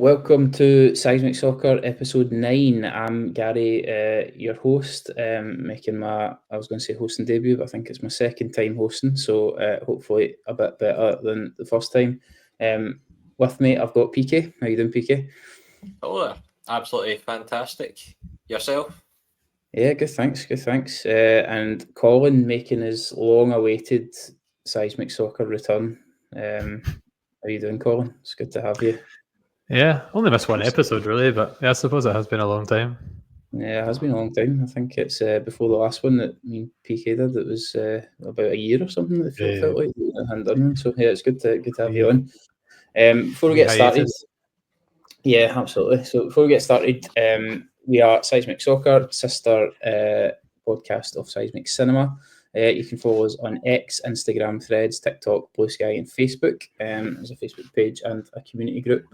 welcome to Seismic Soccer episode 9. I'm Gary, your host, making my, hosting debut, but I think it's my second time hosting, so hopefully a bit better than the first time. With me, I've got PK. How you doing, PK? Oh, absolutely fantastic. Yourself? Yeah, good, thanks. And Colin making his long-awaited Seismic Soccer return. How you doing, Colin? It's good to have you. Yeah, only missed one episode really, but yeah, I suppose it has been a long time. Yeah, it has been a long time. I think it's before the last one that me and PK did. It was about a year or something. It felt like we hadn't done one. So yeah, it's good to have you on. Before we get started, yeah, absolutely. So before we get started, we are Seismic Soccer, sister podcast of Seismic Cinema. You can follow us on X, Instagram, Threads, TikTok, Blue Sky, and Facebook. There's a Facebook page and a community group.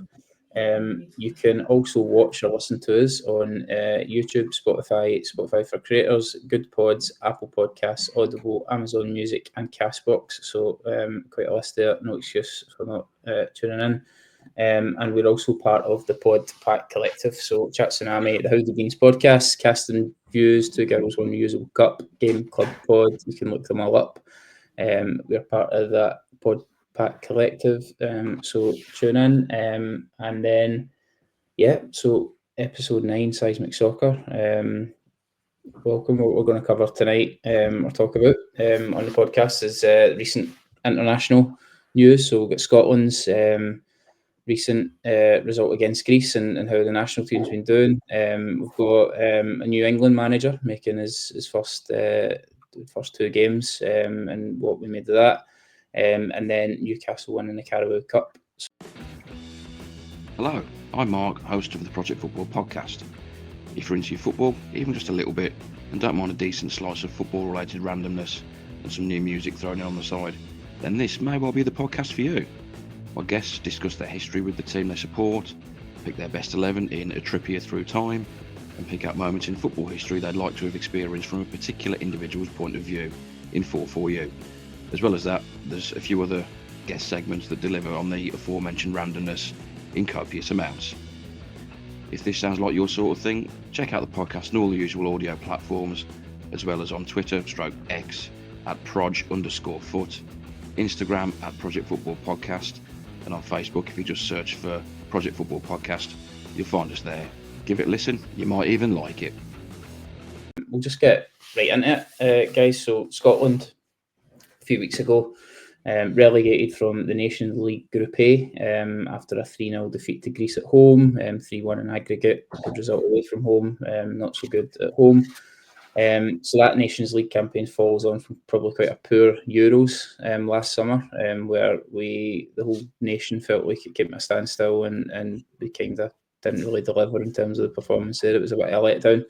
You can also watch or listen to us on YouTube, Spotify for Creators, Good Pods, Apple Podcasts, Audible, Amazon Music, and Castbox. So quite a list there. No excuse for not tuning in. And we're also part of the Pod Pack Collective. So Chat Tsunami, the How the Beans podcast, Casting Views, Two Girls, One Reusable Cup, Game Club Pod. You can look them all up. We're part of that Pod Pack Collective. So tune in. And then, so episode 9, Seismic Soccer. Welcome. What we're going to cover tonight or talk about on the podcast is recent international news. So we've got Scotland's recent result against Greece and how the national team's been doing. We've got a New England manager making his first 2 games and what we made of that. And then Newcastle winning the Carabao Cup. Hello, I'm Mark, host of the Project Football podcast. If you're into your football, even just a little bit, and don't mind a decent slice of football-related randomness and some new music thrown in on the side, then this may well be the podcast for you. My guests discuss their history with the team they support, pick their best 11 in a trip here through time, and pick out moments in football history they'd like to have experienced from a particular individual's point of view in 4-4-U. As well as that, there's a few other guest segments that deliver on the aforementioned randomness in copious amounts. If this sounds like your sort of thing, check out the podcast on all the usual audio platforms, as well as on Twitter/X at proj_foot, Instagram at Project Football Podcast, and on Facebook, if you just search for Project Football Podcast, you'll find us there. Give it a listen, you might even like it. We'll just get right into it, guys. So Scotland, a few weeks ago, relegated from the Nations League Group A after a 3-0 defeat to Greece at home, 3-1 in aggregate. Good result away from home, not so good at home. So that Nations League campaign falls on from probably quite a poor Euros last summer, where the whole nation felt like it came to a standstill and we kind of didn't really deliver in terms of the performance there. It was a bit of a letdown.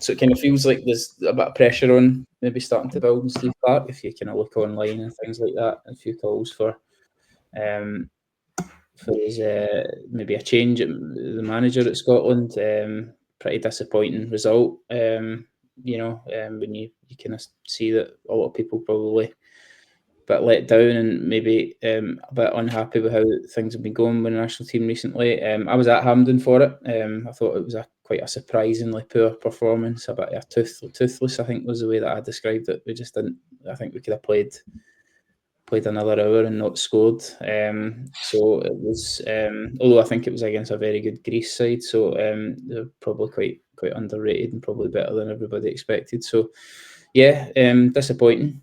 So it kind of feels like there's a bit of pressure on maybe starting to build in Steve Clarke if you kind of look online and things like that. A few calls for his maybe a change at the manager at Scotland. Pretty disappointing result. When you kind of see that a lot of people probably a bit let down and maybe a bit unhappy with how things have been going with the national team recently. I was at Hampden for it. I thought it was quite a surprisingly poor performance, a bit toothless, I think was the way that I described it. We just didn't. I think we could have played another hour and not scored. So it was, although I think it was against a very good Greece side, so they're probably quite underrated and probably better than everybody expected. So yeah, disappointing.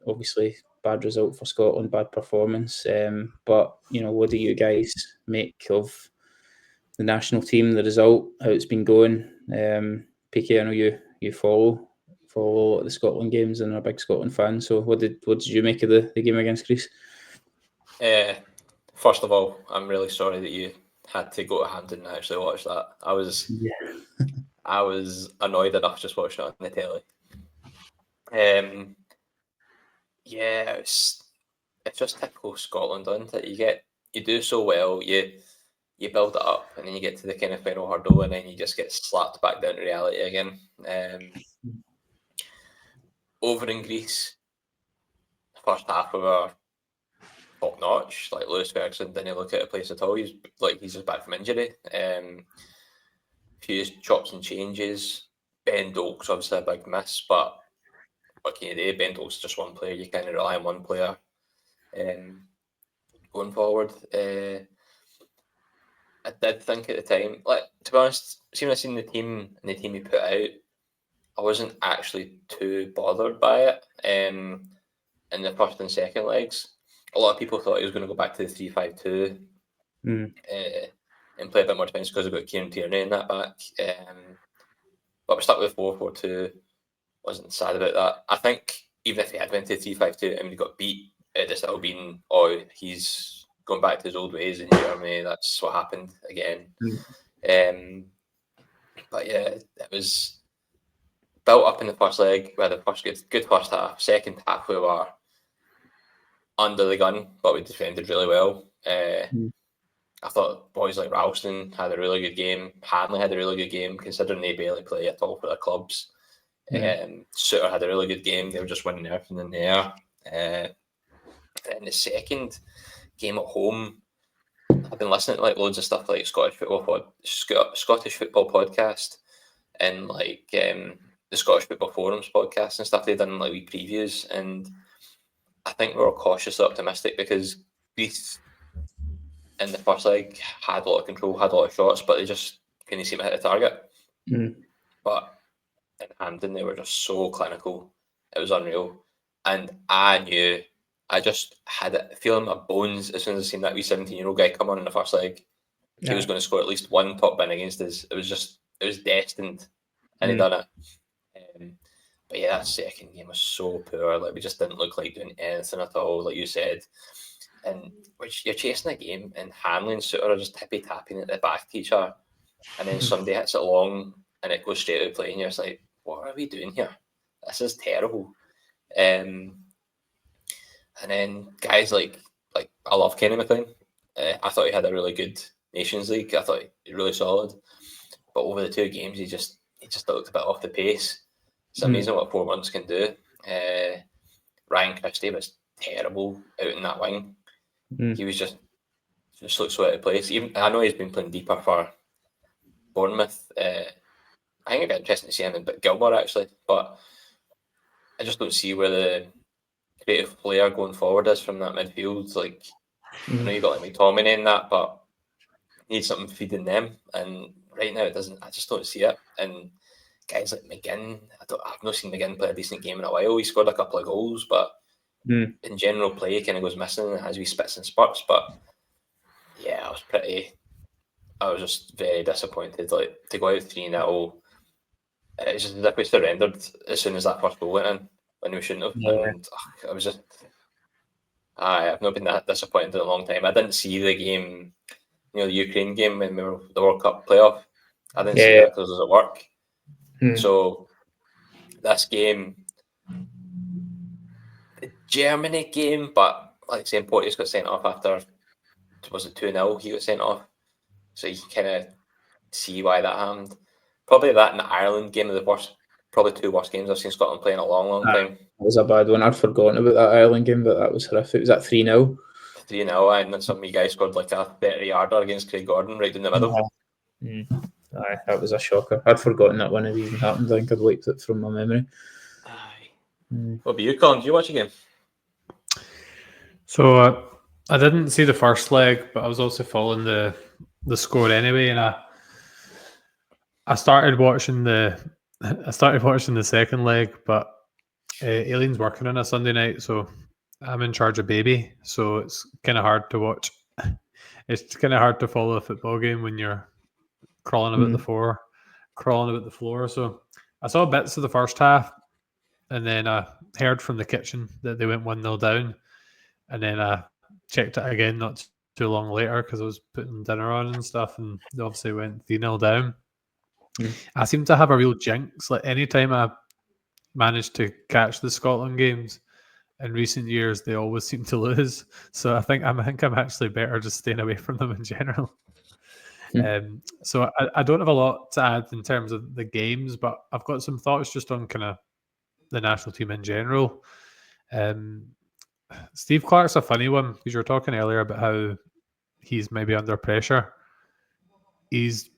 Obviously, bad result for Scotland, bad performance. But what do you guys make of the national team, the result, how it's been going? PK, I know you follow the Scotland games and are a big Scotland fan. So what did you make of the game against Greece? First of all, I'm really sorry that you had to go to Hampden and actually watch that. I was annoyed enough just watching it on the telly. It's just typical Scotland, isn't it? You do so well, you build it up, and then you get to the kind of final hurdle, and then you just get slapped back down to reality again. Over in Greece, first half we were top notch. Like Lewis Ferguson didn't look at a place at all. He's just back from injury. Few chops and changes. Ben Doak's obviously a big miss, but what can you do? Ben Doak's just one player. You can't rely on one player going forward. I did think at the time, like, to be honest, when I seen the team and the team he put out, I wasn't actually too bothered by it. In the first and second legs, a lot of people thought he was going to go back to the 3-5-2 and play a bit more defence because we've got Kieran Tierney in that back. But we're stuck with 4-4-2. Wasn't sad about that. I think even if he had went to 3-5-2 and he got beat, it just still been, he's going back to his old ways in Germany. That's what happened again. But yeah, it was built up in the first leg. We had a good first half. Second half, we were under the gun, but we defended really well. I thought boys like Ralston had a really good game. Hanley had a really good game, considering they barely play at all for their clubs. Suter had a really good game. They were just winning everything in the air. In the second game at home, I've been listening to like loads of stuff like Scottish Football Podcast and like the Scottish Football Forums podcast and stuff. They've done like wee previews, and I think we were cautiously optimistic because Greece in the first leg had a lot of control, had a lot of shots, but they just couldn't seem to hit the target. But in Hampden, they were just so clinical. It was unreal. And I just had a feeling in my bones as soon as I seen that wee 17-year-old guy come on in the first leg. He was going to score at least one top bin against us. It was destined, and he done it. But yeah, that second game was so poor. Like, we just didn't look like doing anything at all, like you said. And which you're chasing a game, and Hanley and Suter are just tippy-tapping at the back to each other. And then somebody hits it long, and it goes straight out of play, and you're just like, what are we doing here? This is terrible. And then guys like I love Kenny McLean. I thought he had a really good Nations League. I thought he was really solid. But over the two games, he just looked a bit off the pace. It's amazing what 4 months can do. Ryan Christie was terrible out in that wing. He was just looked so out of place. Even I know he's been playing deeper for Bournemouth. I think it'd be interesting to see him in Gilmore actually, but I just don't see where the creative player going forward is from that midfield. Like, I know you got like McTominay in that, but you need something feeding them. And right now it doesn't. I just don't see it. And guys like McGinn, I've not seen McGinn play a decent game in a while. He scored a couple of goals, but in general play kind of goes missing and has wee spits and spurts. But yeah, I was just very disappointed. Like, to go out 3-0, it's just as if we surrendered as soon as that first goal went in, when we shouldn't have. And I was just, I've not been that disappointed in a long time. I didn't see the game, the Ukraine game when we were the World Cup playoff. I didn't see that because I was at work. So this game, the Germany game, but like saying Porteous got sent off after, was it 2-0? He got sent off. So you can kind of see why that happened. Probably that and the Ireland game are the worst, probably two worst games I've seen Scotland play in a long, long time. That was a bad one. I'd forgotten about that Ireland game, but that was horrific. Was that 3-0? 3-0, and then some of you guys scored like a 30-yarder against Craig Gordon right in the middle. Aye, that was a shocker. I'd forgotten that one had even happened. I think I'd wiped it from my memory. What about you, Colin? Did you watch a game? So I didn't see the first leg, but I was also following the score anyway, and I started watching the second leg, but Aileen's working on a Sunday night, so I'm in charge of baby, so it's kind of hard to watch. It's kind of hard to follow a football game when you're crawling about the floor. So I saw bits of the first half, and then I heard from the kitchen that they went 1-0 down, and then I checked it again not too long later because I was putting dinner on and stuff, and they obviously went 3-0 down. I seem to have a real jinx. Like, anytime I manage to catch the Scotland games in recent years, they always seem to lose. So I think I'm actually better just staying away from them in general. So I don't have a lot to add in terms of the games, but I've got some thoughts just on kind of the national team in general. Steve Clarke's a funny one because you were talking earlier about how he's maybe under pressure. He's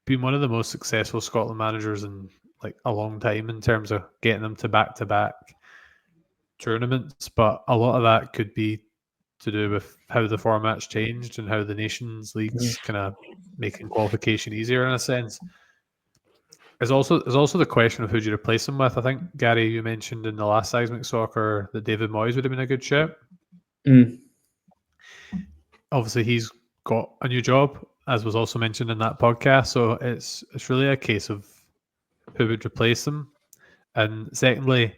been one of the most successful Scotland managers in like a long time in terms of getting them to back tournaments, but a lot of that could be to do with how the format's changed and how the Nations League's kind of making qualification easier in a sense. There's also the question of who do you replace him with. I think, Gary, you mentioned in the last Seismic Soccer that David Moyes would have been a good shout. Obviously, he's got a new job, as was also mentioned in that podcast. So it's really a case of who would replace him. And secondly,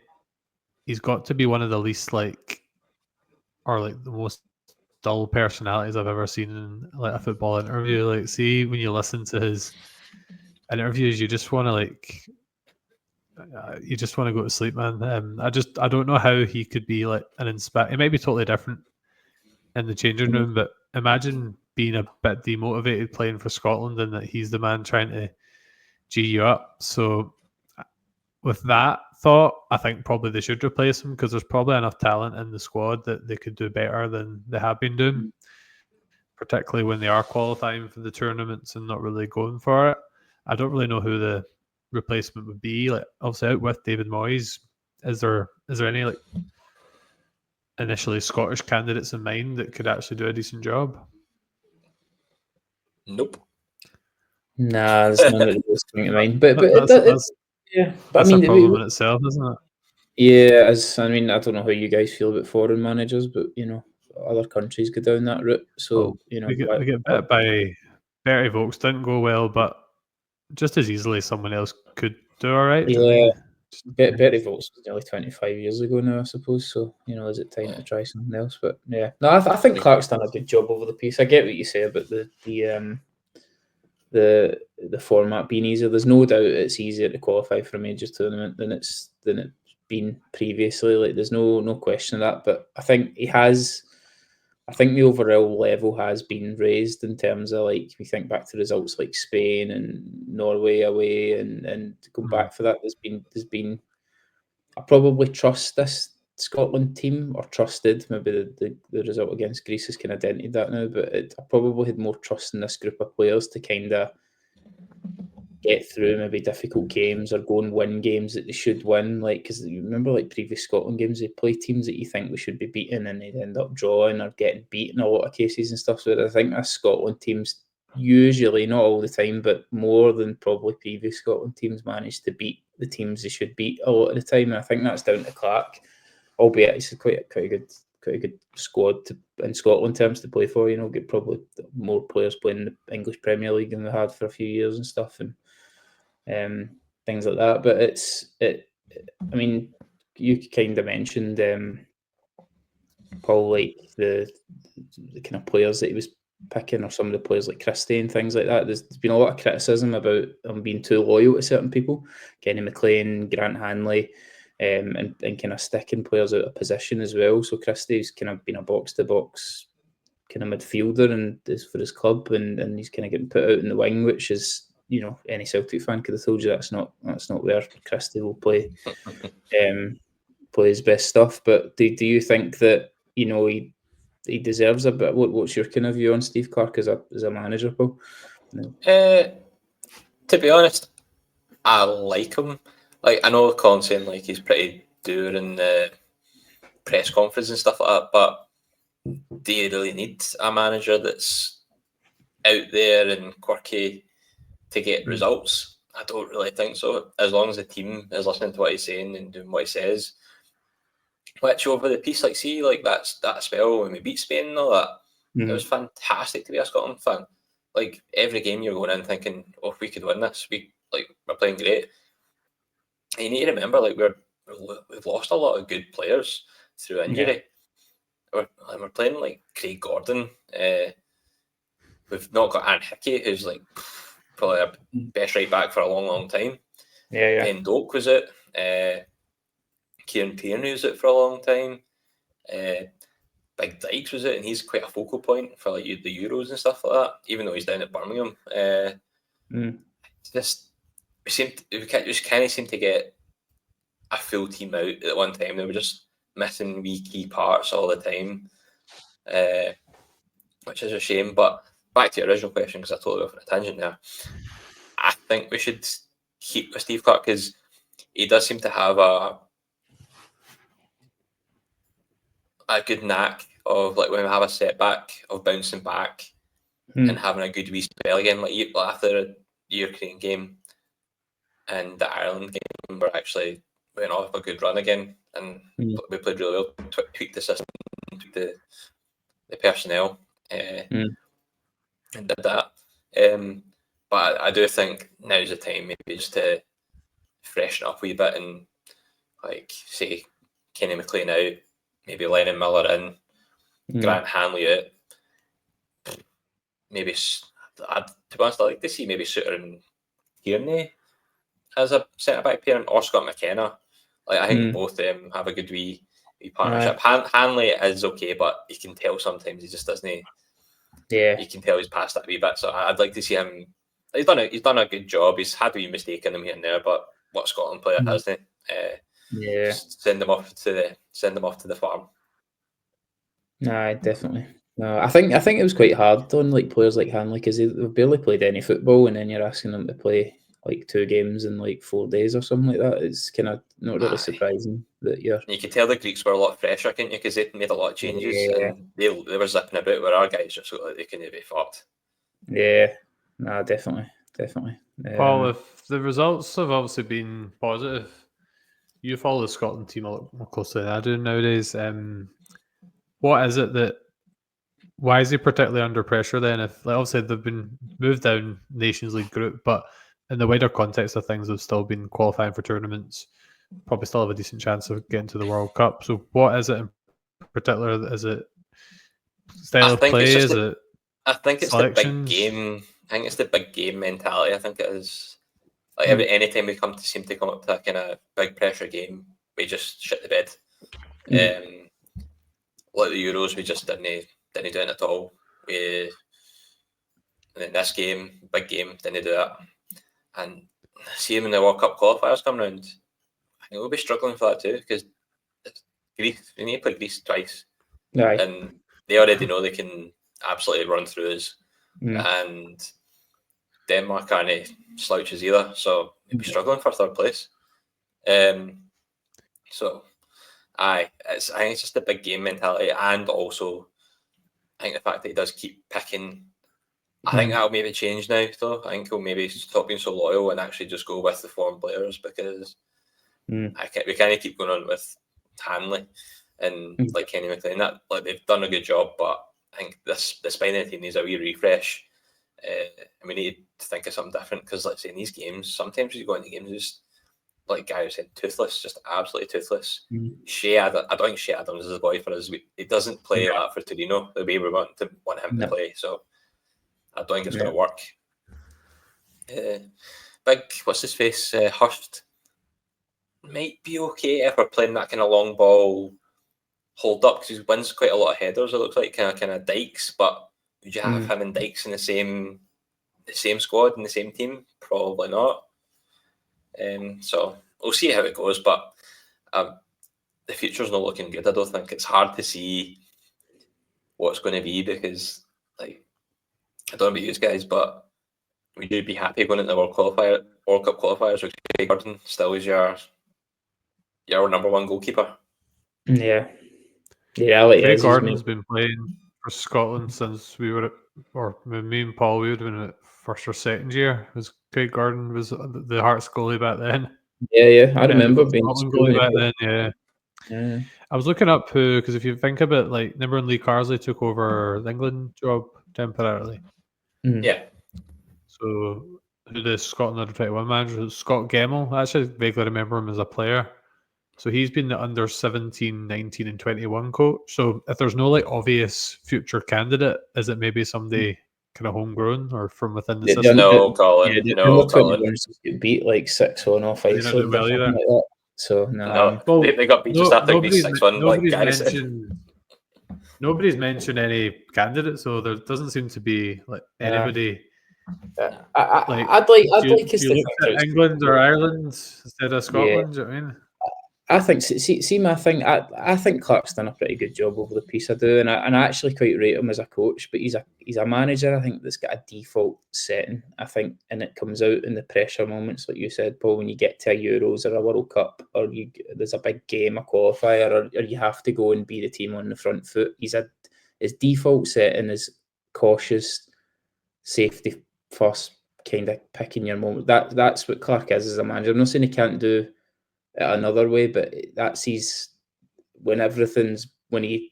he's got to be one of the least the most dull personalities I've ever seen in like a football interview. Like, see, when you listen to his interviews, you just want to go to sleep, man. I don't know how he could be like an inspire. It might be totally different in the changing room, but imagine being a bit demotivated playing for Scotland and that he's the man trying to G you up. So with that thought, I think probably they should replace him because there's probably enough talent in the squad that they could do better than they have been doing, particularly when they are qualifying for the tournaments and not really going for it. I don't really know who the replacement would be. Like, obviously out with David Moyes, is there any like initially Scottish candidates in mind that could actually do a decent job? Nope. Nah, there's none that was coming to mind. But yeah, but that's a problem in itself, isn't it? Yeah, I don't know how you guys feel about foreign managers, but other countries go down that route. So we get bit by Bertie Vogts didn't go well, but just as easily someone else could do all right. Yeah, Bertie Vogts was nearly 25 years ago now, I suppose. So is it time to try something else? But yeah, no, I think Clarke's done a good job over the piece. I get what you say about the format being easier. There's no doubt it's easier to qualify for a major tournament than it's been previously. Like, there's no question of that. But I think the overall level has been raised in terms of, like, we think back to results like Spain and Norway away and go back for that. There's been I probably trust this Scotland team, or trusted. Maybe the result against Greece has kind of dented that now, but I probably had more trust in this group of players to kind of get through maybe difficult games or go and win games that they should win. Like, because you remember, like, previous Scotland games, they play teams that you think we should be beating and they'd end up drawing or getting beaten in a lot of cases and stuff. So I think this Scotland teams usually, not all the time, but more than probably previous Scotland teams, manage to beat the teams they should beat a lot of the time. And I think that's down to Clarke, albeit it's quite a good squad in Scotland terms to play for. Get probably more players playing in the English Premier League than they had for a few years and stuff, and things like that. But I mean, you kind of mentioned Paul, like the kind of players that he was picking, or some of the players like Christie and things like that. There's been a lot of criticism about him being too loyal to certain people, Kenny McLean, Grant Hanley, and kind of sticking players out of position as well. So Christie's kind of been a box-to-box kind of midfielder and for his club, and he's kind of getting put out in the wing, which is, any Celtic fan could have told you that's not where Christie will play his best stuff. But do you think that he deserves a bit? What's your kind of view on Steve Clarke as a manager, Paul? No. To be honest, I like him. Like, I know Colin saying like he's pretty dour in the press conference and stuff like that, but do you really need a manager that's out there and quirky to get results? I don't really think so. As long as the team is listening to what he's saying and doing what he says. Which over the piece, like, see, like that spell when we beat Spain and all that, it was fantastic to be a Scotland fan. Like, every game you're going in thinking, oh, if we could win this, we're playing great. And you need to remember, like, we've lost a lot of good players through injury. Yeah. We're playing like Craig Gordon. We've not got Aaron Hickey, who's like probably our best right back for a long, long time. Yeah. Ben Doak was it. Kieran Tierney was it for a long time. Big Dykes was it, and he's quite a focal point for like the Euros and stuff like that. Even though he's down at Birmingham, we just kind of seem to get a full team out at one time. They were just missing wee key parts all the time, which is a shame. But back to your original question, because I totally went off on a tangent there. I think we should keep with Steve Clarke because he does seem to have a good knack of, like, when we have a setback, of bouncing back and having a good wee spell again. Like after the Ukraine game and the Ireland game, we actually went off a good run again, and we played really well. Tweaked the system, tweaked the personnel, and did that. But I do think now's the time maybe just to freshen up a wee bit and, like, say, Kenny McLean out, maybe Lennon Miller in, Grant Hanley out. Maybe, to be honest, I'd like to see maybe Suter and Tierney as a centre-back pairing, or Scott McKenna. Like, I think both of them have a good wee partnership. Hanley is okay, but you can tell sometimes he just doesn't. Yeah, you can tell he's past that a wee bit. So I'd like to see him. He's done a good job. He's had a wee mistake in him here and there, but what Scotland player hasn't he? Just send them off to the farm. Nah, definitely. No, I think it was quite hard on, like, players like Hanley, because they've barely played any football, and then you're asking them to play like 2 games in like 4 days or something like that. It's kind of not really surprising that you're. You could tell the Greeks were a lot fresher, couldn't you? Because they made a lot of changes and they were zipping about, where our guys just looked like they couldn't be fucked. Yeah, no, definitely. Paul, if the results have obviously been positive, you follow the Scotland team a lot more closely than I do nowadays. What is it that? Why is he particularly under pressure then? If, like, obviously they've been moved down Nations League group, but in the wider context of things, they've still been qualifying for tournaments, probably still have a decent chance of getting to the World Cup. So what is it in particular? Is it style of play? I think it's the big game. I think it's the big game mentality. I think it is. Like, any time we seem to come up to a kind of big pressure game, we just shit the bed. Like the Euros, we just didn't do it at all. And then this game, big game, didn't do that. And seeing when the World Cup qualifiers come round, I think we'll be struggling for that too, because Greece, we need to play Greece twice. Right. And they already know they can absolutely run through us. And Denmark aren't any slouches either, so we'll be struggling for 3rd place. So I think it's just a big game mentality, and also I think the fact that he does keep picking. I think that'll maybe change now, though. I think he'll maybe stop being so loyal and actually just go with the foreign players, because we can't keep going on with Hanley and like Kenny McLean. That, like, they've done a good job, but I think the spine of the team needs a wee refresh. And we need to think of something different, because, like, say, in these games, sometimes you go into games just, like Guy was saying, toothless, just absolutely toothless. I don't think Shea Adams is the boy for us. He doesn't play that for Torino the way we want him to play. So I don't think it's going to work. Big, what's his face? Hurst might be okay if we're playing that kind of long ball hold up, because he wins quite a lot of headers. It looks like kind of Dykes, but would you have him and Dykes in the same squad in the same team? Probably not. So we'll see how it goes, but the future's not looking good. I don't think. It's hard to see what's going to be, because, like, I don't know about you guys, but would you be happy going into the World Cup qualifiers with Craig Gordon still as your number 1 goalkeeper? Yeah. Craig Gordon's been playing for Scotland since we were, me and Paul, we would have been at 1st or 2nd year. Craig Gordon was the Hearts goalie back then. Yeah, I remember being goalie back then. Yeah. I was looking up who, because if you think about, like, remember when Lee Carsley took over the England job temporarily? Yeah. So who the Scotland under 21 manager was Scott Gemmell. I actually vaguely remember him as a player. So he's been the under 17, 19 and 21 coach. So if there's no, like, obvious future candidate, is it maybe somebody kind of homegrown or from within the system? No, Colin. No, Colin. Get beat like 6-1 off Iceland or something like that. So no, they got beat just after beat 6-1. Like Gary said. Nobody's mentioned any candidates, so there doesn't seem to be, like, anybody. I'd like us to England or Ireland instead of Scotland. Do you know what I mean? I think see my thing. I think Clark's done a pretty good job over the piece. I do, and I actually quite rate him as a coach. But he's a manager. I think that's got a default setting. I think, and it comes out in the pressure moments, like you said, Paul. When you get to a Euros or a World Cup, or there's a big game, a qualifier, or you have to go and be the team on the front foot. His default setting is cautious, safety first, kind of picking your moment. That's what Clark is as a manager. I'm not saying he can't do another way, but that's when everything's when he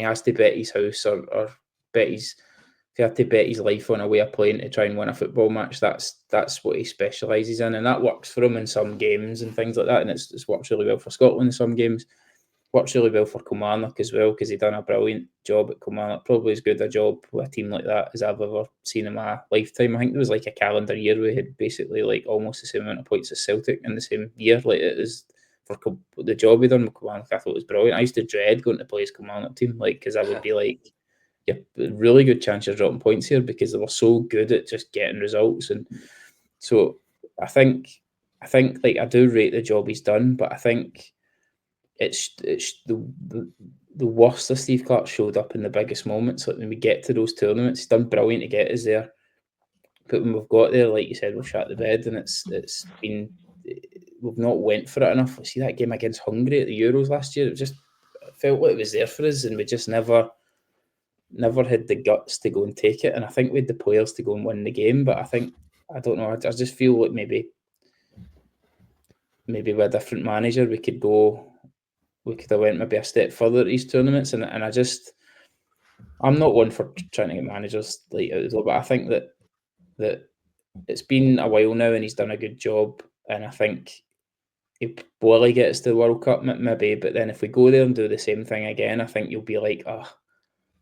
has to bet his house or bet his if he had to bet his life on a way of playing to try and win a football match, that's what he specialises in, and that works for him in some games and things like that, and it's worked really well for Scotland in some games. Works really well for Kilmarnock as well, because he done a brilliant job at Kilmarnock. Probably as good a job with a team like that as I've ever seen in my lifetime. I think there was like a calendar year where he had basically like almost the same amount of points as Celtic in the same year. Like it is for the job he done with Kilmarnock. I thought it was brilliant. I used to dread going to play his Kilmarnock team, like, because I would be like, yeah, really good chance you're dropping points here, because they were so good at just getting results. And so I think like I do rate the job he's done, but I think it's the worst of Steve Clark showed up in the biggest moments. Like when we get to those tournaments, he's done brilliant to get us there. But when we've got there, like you said, we've shot the bed, and it's been we've not went for it enough. See that game against Hungary at the Euros last year? It just felt like it was there for us, and we just never had the guts to go and take it. And I think we had the players to go and win the game, but I don't know. I just feel like maybe with a different manager, we could have went maybe a step further at these tournaments, and I'm not one for trying to get managers like out the door, but I think that it's been a while now and he's done a good job, and I think he'll probably get us to the World Cup maybe, but then if we go there and do the same thing again, I think you'll be like,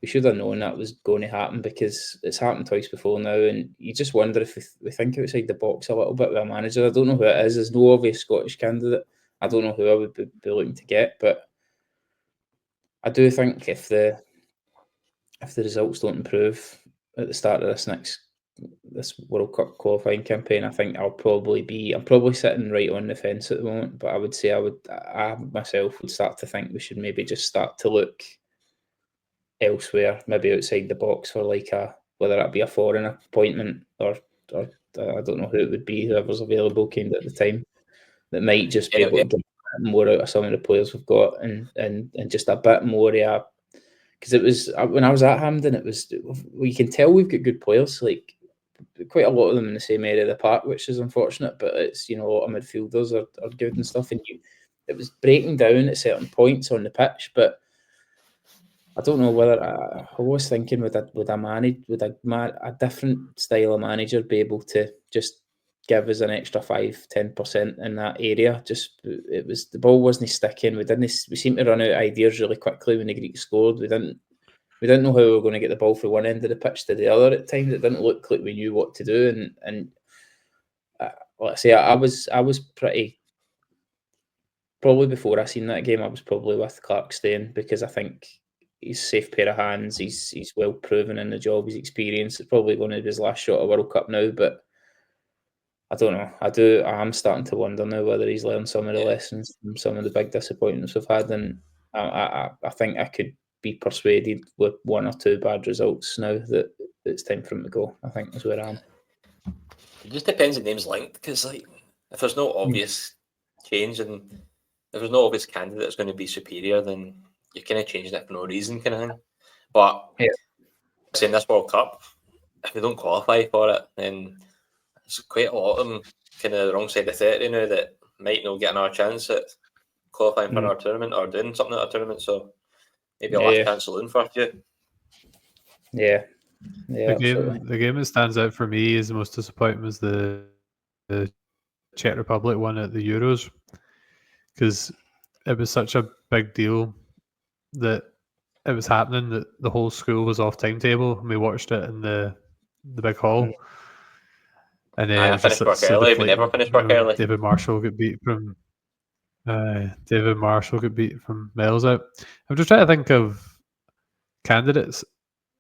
we should have known that was going to happen, because it's happened twice before now, and you just wonder if we think outside the box a little bit with a manager. I don't know who it is. There's no obvious Scottish candidate. I don't know who I would be looking to get, but I do think if the results don't improve at the start of this World Cup qualifying campaign, I think I'm probably sitting right on the fence at the moment. But I would say I myself would start to think we should maybe just start to look elsewhere, maybe outside the box, for like whether that be a foreign appointment or I don't know who it would be, whoever's available kind of at the time, that might just be able to get more out of some of the players we've got, and just a bit more because it was when I was at Hampden, it was, you can tell we've got good players, like quite a lot of them in the same area of the park, which is unfortunate, but it's, a lot of midfielders are good and stuff, and it was breaking down at certain points on the pitch. But I don't know whether I was thinking would a different style of manager be able to just give us an extra 5-10% in that area. Just the ball wasn't sticking. We seemed to run out of ideas really quickly when the Greeks scored. We didn't know how we were going to get the ball from one end of the pitch to the other at times. It didn't look like we knew what to do. And let's say I was pretty, probably before I seen that game, I was probably with Clark staying, because I think he's a safe pair of hands. He's well proven in the job. He's experienced. It's probably going to be his last shot at World Cup now, but I don't know. I am starting to wonder now whether he's learned some of the lessons from some of the big disappointments we've had, and I think I could be persuaded with one or two bad results now that it's time for him to go. I think that's where I am. It just depends on names linked, because like if there's no obvious change and if there's no obvious candidate that's going to be superior, then you're kind of changing it for no reason, kind of thing. But saying this World Cup, if we don't qualify for it, then there's quite a lot of them kind of the wrong side of 30 now that might not get another chance at qualifying for our tournament or doing something at our tournament. So maybe I'll have to cancel in for a few. Yeah. The game that stands out for me as the most disappointing was the Czech Republic one at the Euros, because it was such a big deal that it was happening that the whole school was off timetable, and we watched it in the big hall. And I finished work early. We never finished work early. David Marshall got beat from miles out. I'm just trying to think of candidates.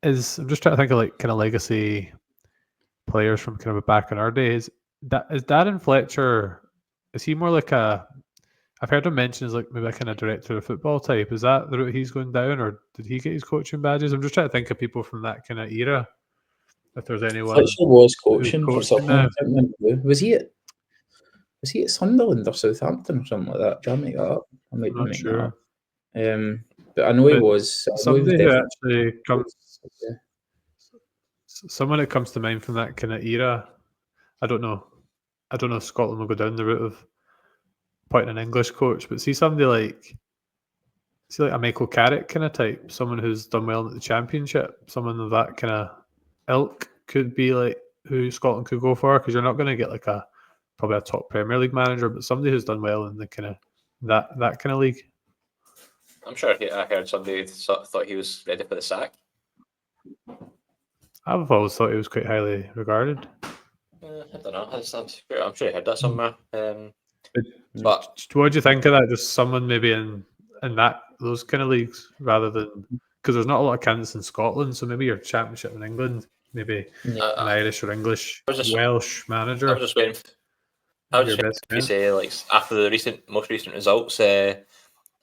I'm just trying to think of like kind of legacy players from kind of back in our days. Is Darren Fletcher? Is he more like a I've heard him mention as like maybe a kind of director of football type. Is that the route he's going down, or did he get his coaching badges? I'm just trying to think of people from that kind of era. If there's anyone, Fletcher was who's coaching for coaching something. now. I can't remember who. Was he at Sunderland or Southampton or something like that? Did I make that up? I might I'm be not making that sure. up. But I know he But was. Somebody who actually comes, Yeah. someone that comes to mind from that kind of era. I don't know if Scotland will go down the route of appointing an English coach, but see somebody like a Michael Carrick kind of type, someone who's done well at the Championship, someone of that kind of ilk could be like who Scotland could go for, because you're not going to get like probably a top Premier League manager, but somebody who's done well in the kind of that kind of league. I'm sure I heard somebody thought he was ready for the sack. I've always thought he was quite highly regarded. I don't know. I'm sure I heard that somewhere. But what do you think of that? Just someone maybe in those kind of leagues, rather than, because there's not a lot of candidates in Scotland, so maybe your Championship in England, maybe an Irish or English, Welsh manager. I was just waiting. To say, like, after the most recent results,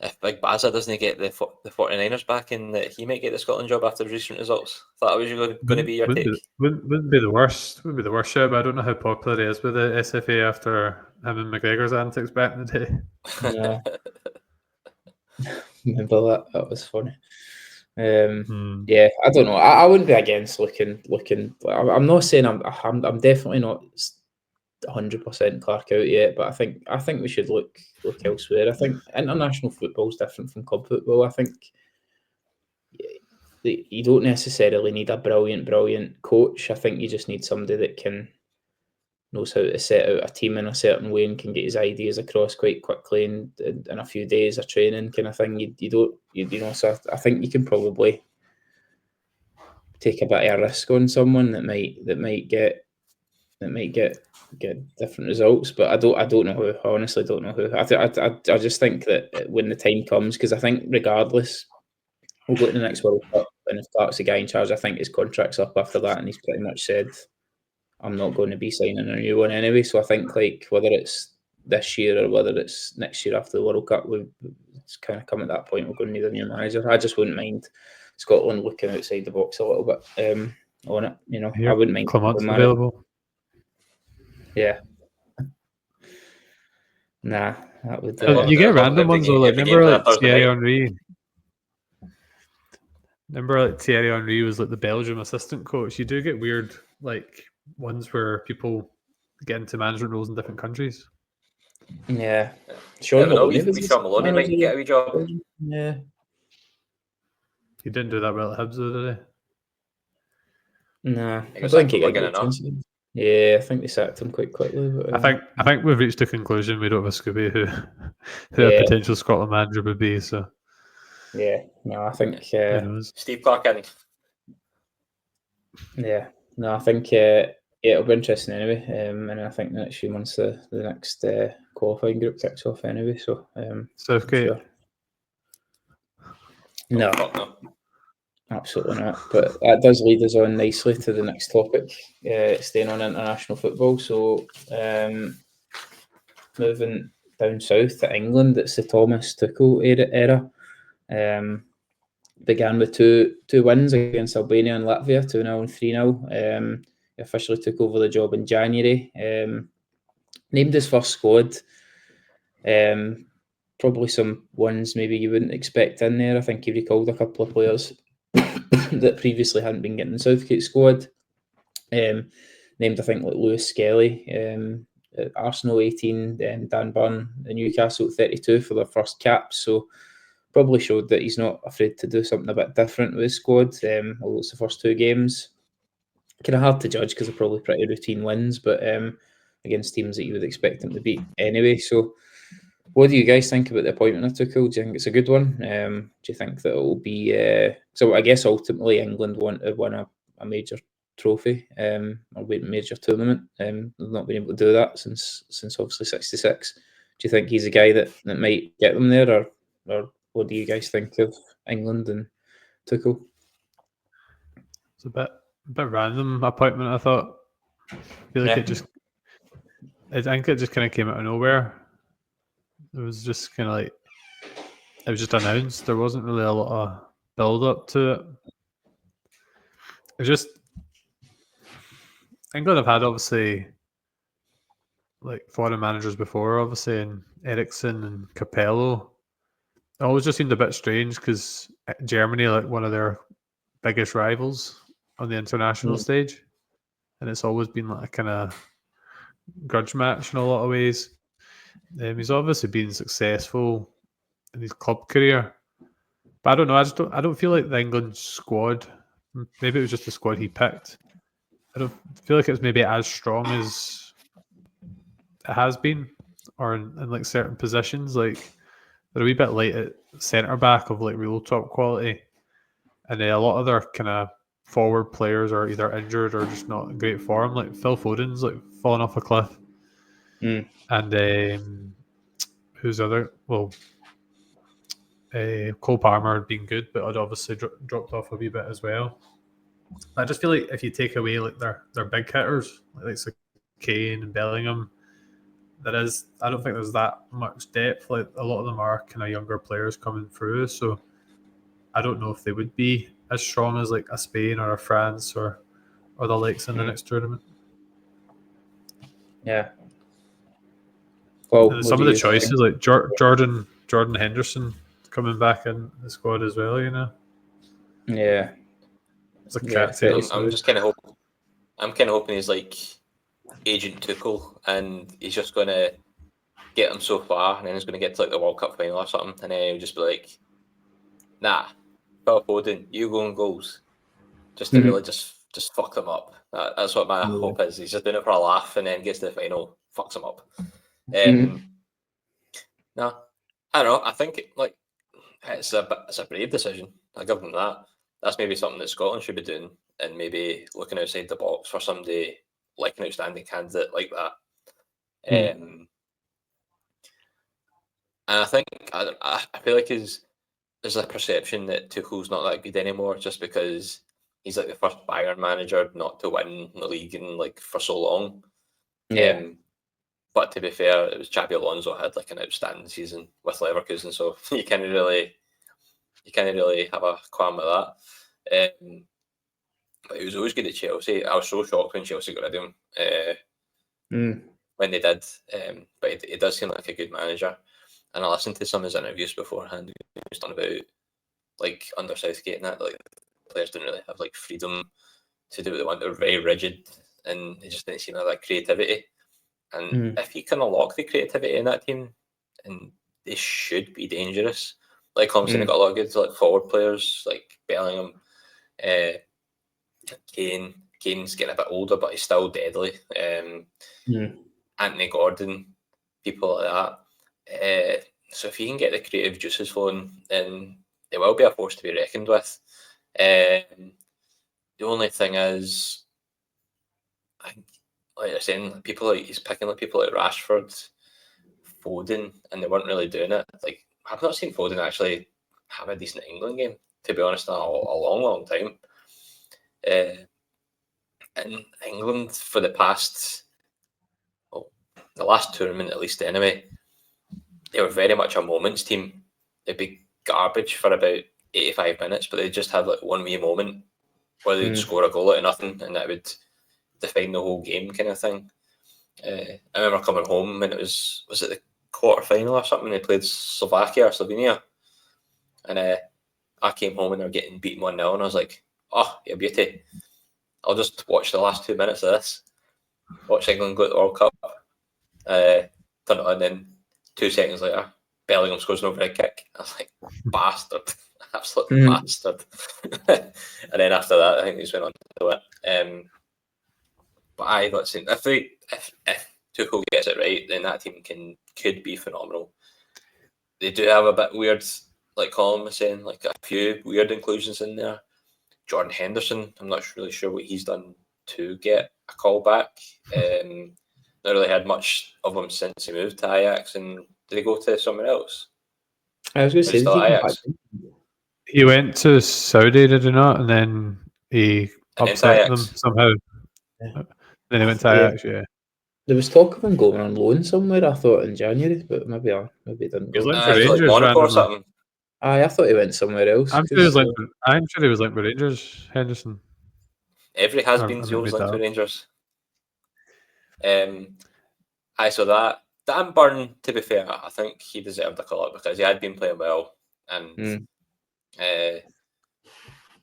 if Big Bazza doesn't get the 49ers back, and that he might get the Scotland job after the recent results. That was going to be your take. Wouldn't be the worst. Wouldn't be the worst show, but I don't know how popular he is with the SFA after him and McGregor's antics back in the day. Yeah. Remember that? That was funny. Yeah, I don't know. I wouldn't be against looking. I'm not saying I'm definitely not 100% Clark out yet, but I think we should look elsewhere. I think international football is different from club football. I think you don't necessarily need a brilliant coach. I think you just need somebody that knows how to set out a team in a certain way and can get his ideas across quite quickly in a few days of training, kind of thing. So I think you can probably take a bit of a risk on someone that might get different results, but I don't know who. I honestly don't know who. I just think that when the time comes, because I think regardless, we'll go to the next World Cup, and if Clark's the guy in charge, I think his contract's up after that, and he's pretty much said, I'm not going to be signing a new one anyway. So I think, like, whether it's this year or whether it's next year after the World Cup, it's kind of come at that point, we're going to need a new manager. I just wouldn't mind Scotland looking outside the box a little bit on it. I wouldn't mind. Clement's available. Yeah. Nah, that would. You get random ones though. Like, remember Thierry Henry? Remember, like, Thierry Henry was like the Belgium assistant coach. You do get weird, like, ones where people get into management roles in different countries. Yeah. Sean Maloney might get a wee job. Yeah. He didn't do that well at Hibs, though, did he? Nah, I don't think he got a chance. Yeah, I think they sacked him quite quickly. But, I think we've reached a conclusion. We don't have a Scooby who a potential Scotland manager would be. So yeah, no, I think Steve Clark. Yeah, no, I think it'll be interesting anyway. And I think the next few months the next qualifying group kicks off anyway. So Southgate. Sure. No. Absolutely not. But that does lead us on nicely to the next topic, staying on international football. So moving down south to England, it's the Thomas Tuchel era. Began with two wins against Albania and Latvia, 2-0 and 3-0. He officially took over the job in January. Named his first squad. Probably some ones maybe you wouldn't expect in there. I think he recalled a couple of players that previously hadn't been getting the Southgate squad. Named, I think, like Lewis Skelly, at Arsenal 18, Dan Burn at Newcastle 32 for their first caps. So probably showed that he's not afraid to do something a bit different with his squad, although it's the first two games. Kind of hard to judge because they're probably pretty routine wins, but against teams that you would expect them to beat anyway. So what do you guys think about the appointment of Tuchel? Do you think it's a good one? Do you think that it will be... so I guess ultimately England want to win a major trophy, or major tournament. They've not been able to do that since obviously 66. Do you think he's a guy that might get them there, or what do you guys think of England and Tuchel? It's a bit random appointment, I thought. I feel like I think it just kind of came out of nowhere. It was just kind of like it was just announced. There wasn't really a lot of build up to it. It was just England have had obviously like foreign managers before, obviously, and Ericsson and Capello. It always just seemed a bit strange because Germany, like one of their biggest rivals on the international stage, and it's always been like a kind of grudge match in a lot of ways. He's obviously been successful in his club career, but I don't know. I don't feel like the England squad. Maybe it was just the squad he picked. I don't feel like it's maybe as strong as it has been, or in like certain positions. Like they're a wee bit late at centre back of like real top quality, and a lot of their kind of forward players are either injured or just not in great form. Like Phil Foden's like fallen off a cliff, and who's other? Well, Cole Palmer had been good, but had obviously dropped off a wee bit as well. I just feel like if you take away like their big hitters, like Kane and Bellingham, I don't think there's that much depth. Like a lot of them are kind of younger players coming through, so I don't know if they would be as strong as like a Spain or a France or the likes in the next tournament. Yeah. Well, some of the choices like Jordan Henderson coming back in the squad as well, you know. Yeah. It's a captain. I'm just kind of hoping. I'm kind of hoping he's like Agent Tuchel, and he's just going to get them so far, and then he's going to get to like the World Cup final or something, and then he'll just be like, "Nah, Phil Foden, you go on goals," just to really just fuck them up. That's what my hope is. He's just doing it for a laugh, and then gets to the final, fucks them up. No, I don't know. I think like it's a brave decision. I give them that. That's maybe something that Scotland should be doing, and maybe looking outside the box for somebody like an outstanding candidate like that. And I think I feel like there's a perception that Tuchel's not that good anymore, just because he's like the first Bayern manager not to win the league in like for so long. But to be fair, it was Xabi Alonso had like an outstanding season with Leverkusen, so you can't really have a qualm with that. But he was always good at Chelsea. I was so shocked when Chelsea got rid of him when they did. But he does seem like a good manager. And I listened to some of his interviews beforehand. He was talking about like under Southgate and that, like players didn't really have like freedom to do what they want. They were very rigid, and they just didn't seem to have that creativity. And if he can unlock the creativity in that team, and they should be dangerous. Like Colin got a lot of good like forward players like Bellingham, Kane's getting a bit older, but he's still deadly. Anthony Gordon, people like that. So if he can get the creative juices flowing, then they will be a force to be reckoned with. The only thing is, I think, like you're saying, he's picking like people like Rashford, Foden, and they weren't really doing it. Like I've not seen Foden actually have a decent England game, to be honest, in a long time. In England for the last tournament at least anyway, they were very much a moments team. They'd be garbage for about 85 minutes, but they just had like one wee moment where they'd score a goal out of nothing, and that would define the whole game kind of thing. I remember coming home and it was it the quarter final or something? They played Slovakia or Slovenia, and I came home and they were getting beaten 1-0, and I was like, "Oh, yeah, beauty! I'll just watch the last 2 minutes of this. Watch England go to the World Cup. Turn it on, and then 2 seconds later, Bellingham scores an overhead kick. I was like, bastard, absolute bastard." And then after that, I think they just went on to it. But let's see, if Tuchel gets it right, then that team could be phenomenal. They do have a bit weird, like Colin was saying, like a few weird inclusions in there. Jordan Henderson, I'm not really sure what he's done to get a call back. Not really had much of him since he moved to Ajax. And did he go to somewhere else? I was going to say, Ajax? He went to Saudi, did he not? And then he upset them somehow. Then he went to Ajax, yeah. There was talk of him going on loan somewhere, I thought, in January, but maybe he didn't He was go. linked for Like Rangers Monaco or randomly. something. I thought he went somewhere else. I'm sure he was linked with Rangers, Henderson. Every has been always linked to Rangers. I saw that Dan Burn, to be fair, I think he deserved a call up because he had been playing well and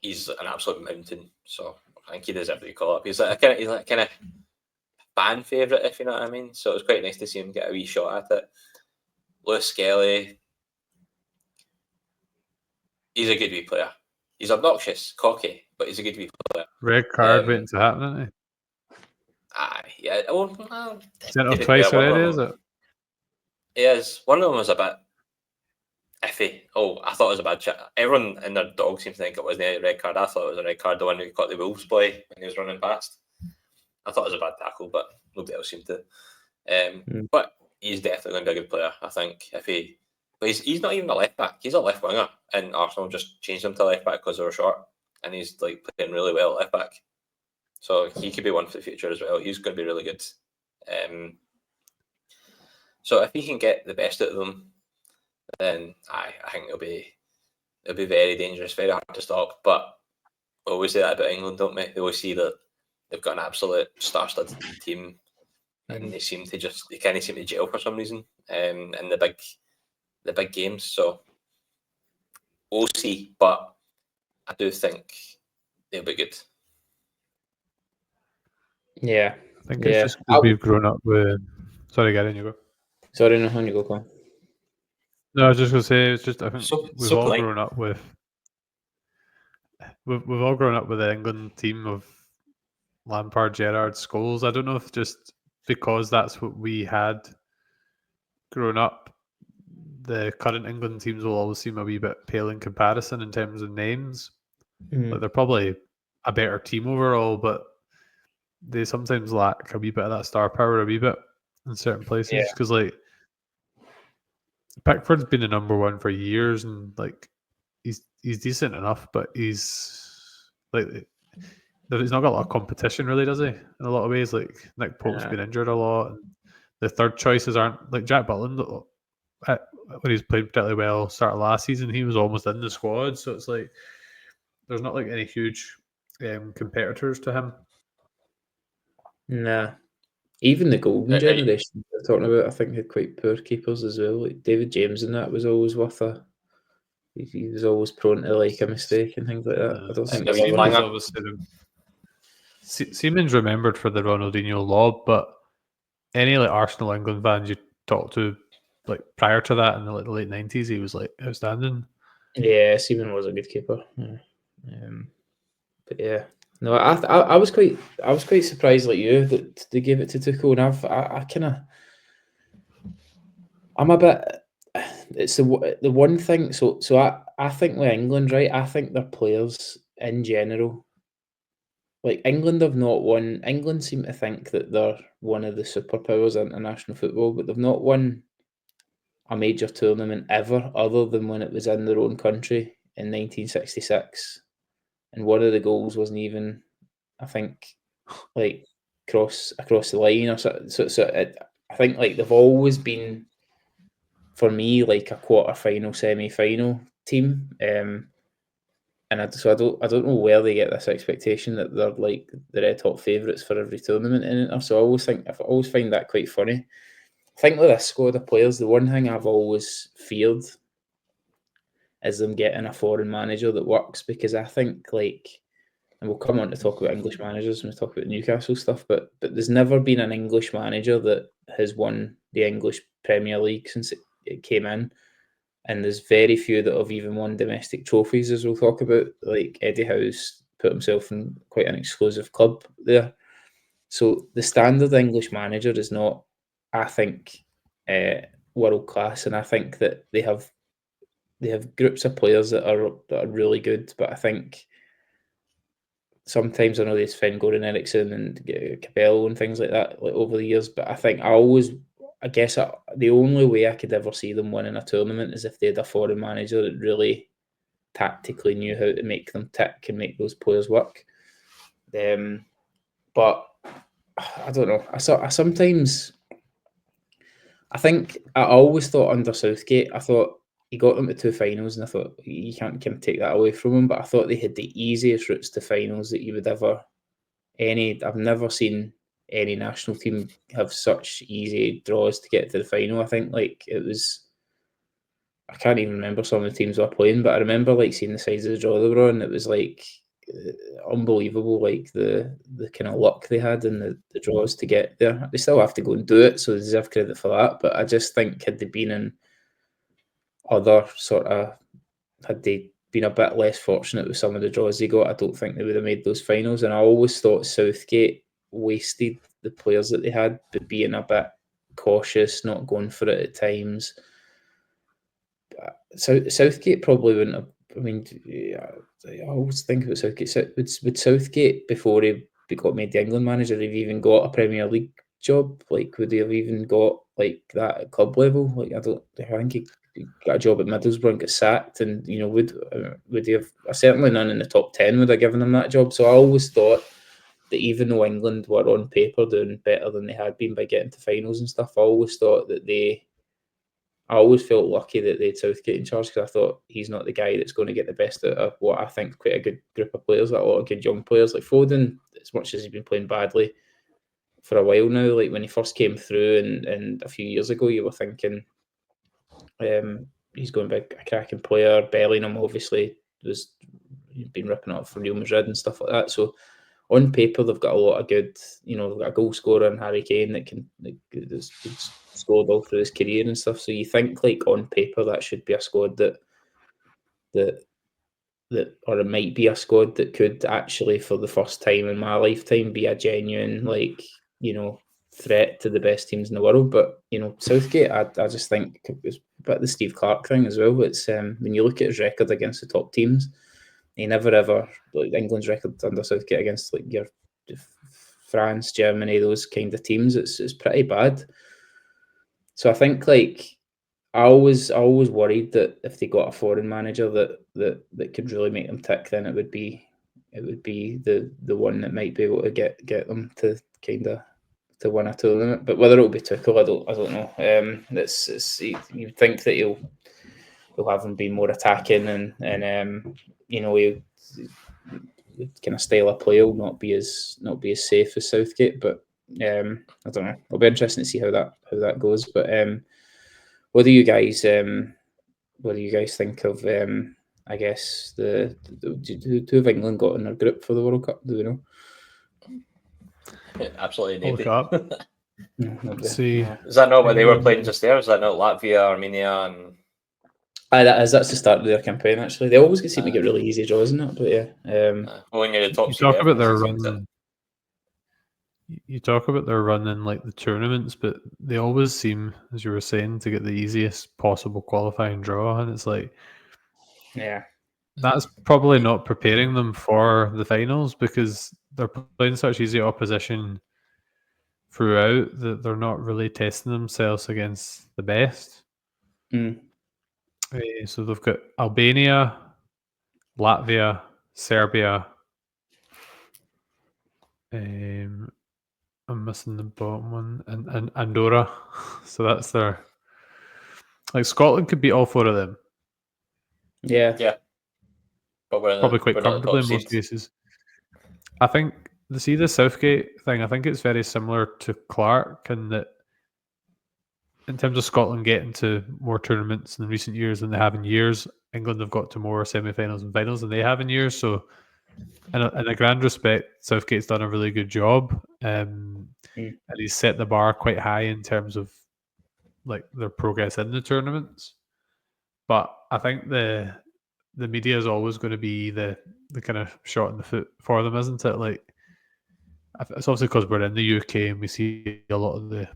he's an absolute mountain. So I think he deserved a call up. He's like kind of fan favourite, if you know what I mean. So it was quite nice to see him get a wee shot at it. Lewis Skelly, he's a good wee player. He's obnoxious, cocky, but he's a good wee player. Red card waiting to happen, isn't he? Yeah. Sent off twice already, is it? He is. One of them was a bit iffy. Oh, I thought it was a bad shit. Everyone and their dog seems to think it wasn't a red card. I thought it was a red card, the one who caught the Wolves boy when he was running past. I thought it was a bad tackle, but nobody else seemed to. But he's definitely going to be a good player, I think. But he's not even a left back. He's a left winger, and Arsenal just changed him to left back because they were short, and he's like playing really well at left back. So he could be one for the future as well. He's going to be really good. So if he can get the best out of them, then I think it'll be very dangerous, very hard to stop. But we always say that about England, don't we? They always see that they've got an absolute star-studded team, and they kind of seem to gel for some reason in the big games. So we'll see, but I do think they'll be good. Yeah, I think it's just because we've grown up with. Sorry, get in, you go. Sorry, no, on you go, Colin. No, I was just going to say, it's just I think we've all polite. grown up with. We've all grown up with the England team of Lampard, Gerrard, Scholes. I don't know if just because that's what we had growing up, the current England teams will always seem a wee bit pale in comparison in terms of names. Like they're probably a better team overall, but they sometimes lack a wee bit of that star power a wee bit in certain places. Because like Pickford's been the number one for years, and like he's decent enough, but he's like he's not got a lot of competition, really, does he? In a lot of ways, like Nick Pope's been injured a lot, and the third choices aren't like Jack Butland. When he's played particularly well, start of last season, he was almost in the squad. So it's like there's not like any huge competitors to him. Nah. Even the golden generation they're talking about, I think, had quite poor keepers as well. Like David James and that was always worth he was always prone to like a mistake and things like that. I don't think Seaman's obviously Seaman's remembered for the Ronaldinho lob, but any like Arsenal England fans you talk to like prior to that in the late 90s, he was like outstanding. Yeah, Seaman was a good keeper. Yeah. But yeah. No, I was quite surprised like you that they gave it to Tuchel, and I'm a bit. It's the one thing. So I think with England, right? I think their players in general, like England have not won. England seem to think that they're one of the superpowers in international football, but they've not won a major tournament ever, other than when it was in their own country in 1966. And one of the goals wasn't even, I think, like across the line or so. I think like they've always been, for me, like a quarter-final, semi-final team. And I don't know where they get this expectation that they're like the red hot favourites for every tournament in it. So I always find that quite funny. I think with this squad of players, the one thing I've always feared is them getting a foreign manager that works, because I think like, and we'll come on to talk about English managers when we talk about Newcastle stuff, but there's never been an English manager that has won the English Premier League since it came in, and there's very few that have even won domestic trophies, as we'll talk about. Like Eddie Howe's put himself in quite an exclusive club there. So the standard English manager is not, I think, world class, and I think that they have groups of players that are really good, but I think sometimes I know they defend Goran Eriksson and Cabello and things like that like over the years, but I think I guess the only way I could ever see them winning a tournament is if they had a foreign manager that really tactically knew how to make them tick and make those players work. But I don't know. I sometimes, I think I always thought under Southgate, I thought he got them to 2 finals, and I thought you can't kind of take that away from him. But I thought they had the easiest routes to finals that you would ever. I've never seen any national team have such easy draws to get to the final. I think it was. I can't even remember some of the teams we were playing, but I remember seeing the size of the draw they were on. It was unbelievable, the kind of luck they had and the draws to get there. They still have to go and do it, so they deserve credit for that. But I just think had they been in other had they been a bit less fortunate with some of the draws they got, I don't think they would have made those finals. And I always thought Southgate wasted the players that they had, but being a bit cautious, not going for it at times. Southgate probably wouldn't have. I mean, I always think about Southgate. Would Southgate, before he got made the England manager, have even got a Premier League job? Would he have even got that at club level? I think he got a job at Middlesbrough and got sacked. And would he have? Certainly none in the top 10 would have given him that job. So I always thought that even though England were on paper doing better than they had been by getting to finals and stuff, I always thought that I always felt lucky that they had Southgate in charge, because I thought he's not the guy that's going to get the best out of what I think quite a good group of players, a lot of good young players. Foden, as much as he's been playing badly for a while now, when he first came through and a few years ago, you were thinking he's going to be a cracking player. Bellingham obviously was been ripping up for Real Madrid and stuff like that. So on paper, they've got a lot of good, they've got a goal scorer in Harry Kane that can scored all through his career and stuff. So you think on paper that should be a squad that or it might be a squad that could actually, for the first time in my lifetime, be a genuine threat to the best teams in the world. But Southgate, I just think it's a bit the Steve Clarke thing as well. It's when you look at his record against the top teams, he never ever, England's record under Southgate against your France, Germany, those kind of teams, it's pretty bad. So I think I always worried that if they got a foreign manager that could really make them tick, then it would be the one that might be able to get them to kind of to win a tournament. But whether it'll be Tuchel, I don't know. It's you'd think that he'll have them be more attacking and he'll kind of style of play will not be as safe as Southgate. But I don't know. It'll be interesting to see how that goes. But what do you guys think of? I guess who have England got in their group for the World Cup? Do we know? Absolutely nobody. No, See, is that not what they were playing just there? Is that not Latvia, Armenia, and? That's the start of their campaign. Actually, they always seem to get really easy draws, isn't it? But yeah, when you're the top, you talk about their run. You talk about their run in the tournaments, but they always seem, as you were saying, to get the easiest possible qualifying draw, and it's yeah, that's probably not preparing them for the finals, because they're playing such easy opposition throughout that they're not really testing themselves against the best. So they've got Albania, Latvia, Serbia. I'm missing the bottom one, and Andorra. So that's their. Scotland could beat all four of them. Yeah. But probably quite comfortably in most cases. I think the Southgate thing, I think it's very similar to Clark in that, in terms of Scotland getting to more tournaments in recent years than they have in years, England have got to more semi-finals and finals than they have in years. So, in a grand respect, Southgate's done a really good job, and he's set the bar quite high in terms of their progress in the tournaments. But I think the media is always going to be the kind of shot in the foot for them, isn't it? It's obviously because we're in the UK and we see a lot of the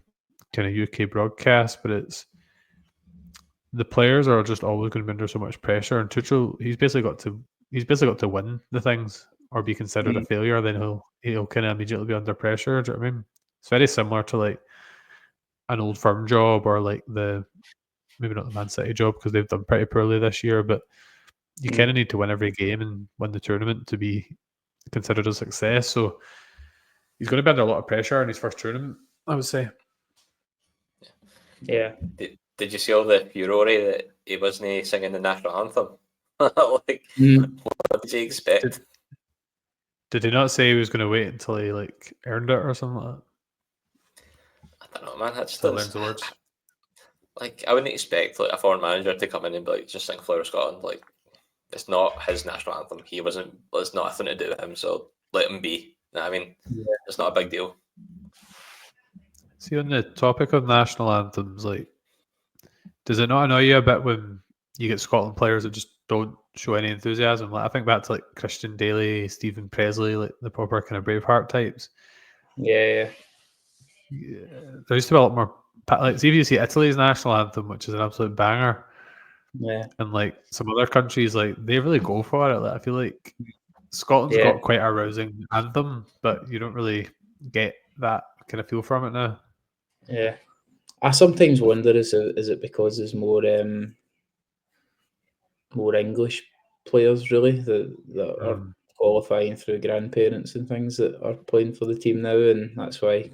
kind of UK broadcasts, but it's the players are just always going to be under so much pressure. And Tuchel, he's basically got to win the things or be considered a failure. Then he'll kind of immediately be under pressure. Do you know what I mean? It's very similar to an Old Firm job or maybe not the Man City job, because they've done pretty poorly this year. But you kind of need to win every game and win the tournament to be considered a success. So he's going to be under a lot of pressure in his first tournament, I would say. Yeah. Did you see all the furore that he wasn't singing the national anthem? What did you expect? Did he not say he was going to wait until he earned it or something like that? I don't know, man. That's Still learns the words. I wouldn't expect a foreign manager to come in and be just sing Flower of Scotland. It's not his national anthem. He wasn't. It's nothing to do with him. So let him be. I mean, it's not a big deal. See, on the topic of national anthems, does it not annoy you a bit when you get Scotland players that just don't show any enthusiasm? I think back to Christian Daly, Stephen Presley, the proper kind of Braveheart types. Yeah. There used to be a lot more. See if you see Italy's national anthem, which is an absolute banger. Yeah. And some other countries, they really go for it. I feel like Scotland's got quite a rousing anthem, but you don't really get that kind of feel from it now. Yeah. I sometimes wonder, is it because there's more English players really that are qualifying through grandparents and things that are playing for the team now, and that's why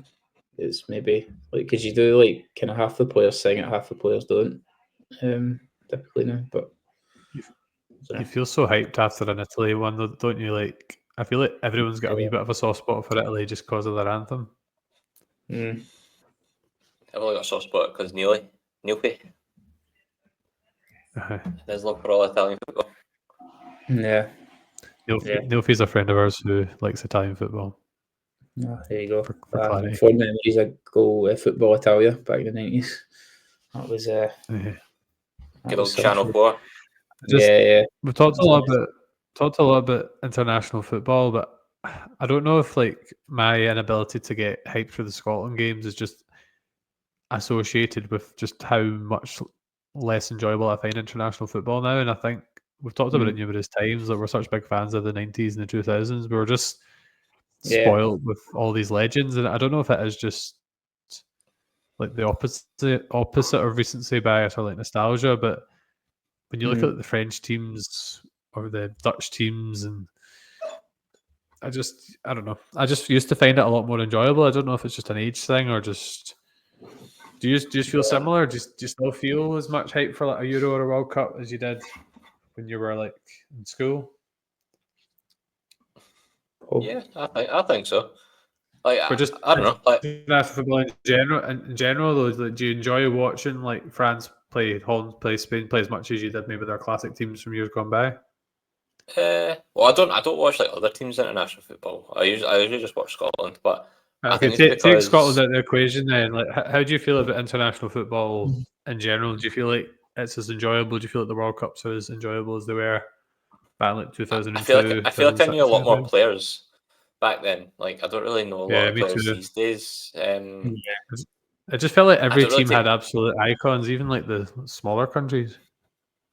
it's maybe because you do kind of half the players sing it, half the players don't. Typically now, but you feel so hyped after an Italy one, though, don't you? I feel like everyone's got a wee bit of a soft spot for Italy just because of their anthem. I've only got a soft spot because Neilfi. There's love for all Italian football. Yeah. Neilfi's a friend of ours who likes Italian football. Oh, there you go. For clarity. Fond memories of Football Italia back in the 90s. That was good old Channel 4. We've talked a lot about international football, but I don't know if my inability to get hyped for the Scotland games is just associated with just how much less enjoyable I find international football now. And I think we've talked about it numerous times that we're such big fans of the 90s and the 2000s. We were just spoiled with all these legends, and I don't know if it is just the opposite of recency bias or nostalgia, but when you look at the French teams or the Dutch teams, and I don't know. I just used to find it a lot more enjoyable. I don't know if it's just an age thing or just. Do you feel similar? Do you still feel as much hype for a Euro or a World Cup as you did when you were in school? Yeah, I think so. I don't know. International football in general, though, do you enjoy watching France play, Holland play, Spain play as much as you did maybe their classic teams from years gone by? Well, I don't watch other teams international football. I usually just watch Scotland, but okay, take Scotland out of the equation then. How do you feel about international football in general? Do you feel like it's as enjoyable? Do you feel like the World Cups are as enjoyable as they were back in 2002? I feel like I knew a lot more players back then. I don't really know a lot of players these days. I just felt like every team had absolute icons, even the smaller countries.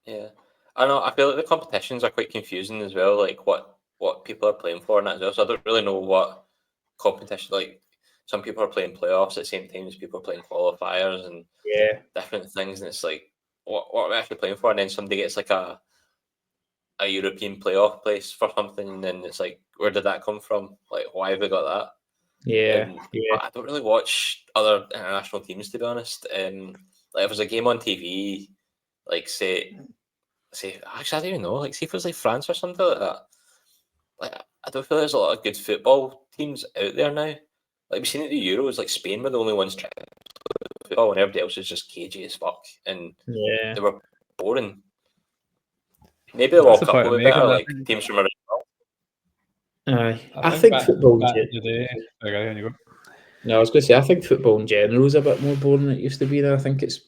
Yeah, I know. I feel like the competitions are quite confusing as well. What people are playing for and that as well. So I don't really know what competition. Some people are playing playoffs at the same time as people are playing qualifiers and different things, and it's what are we actually playing for? And then somebody gets a European playoff place for something, and then it's where did that come from? Why have we got that? I don't really watch other international teams, to be honest. If there's a game on TV, say actually I don't even know. See if it was France or something like that. I don't feel there's a lot of good football teams out there now. We've seen it at the Euros, Spain were the only ones trying football, and everybody else is just cagey as fuck, and they were boring. Maybe the World Cup will be better, teams from around the world. I think football. No, I was going to say, I think football in general is a bit more boring than it used to be. Now I think it's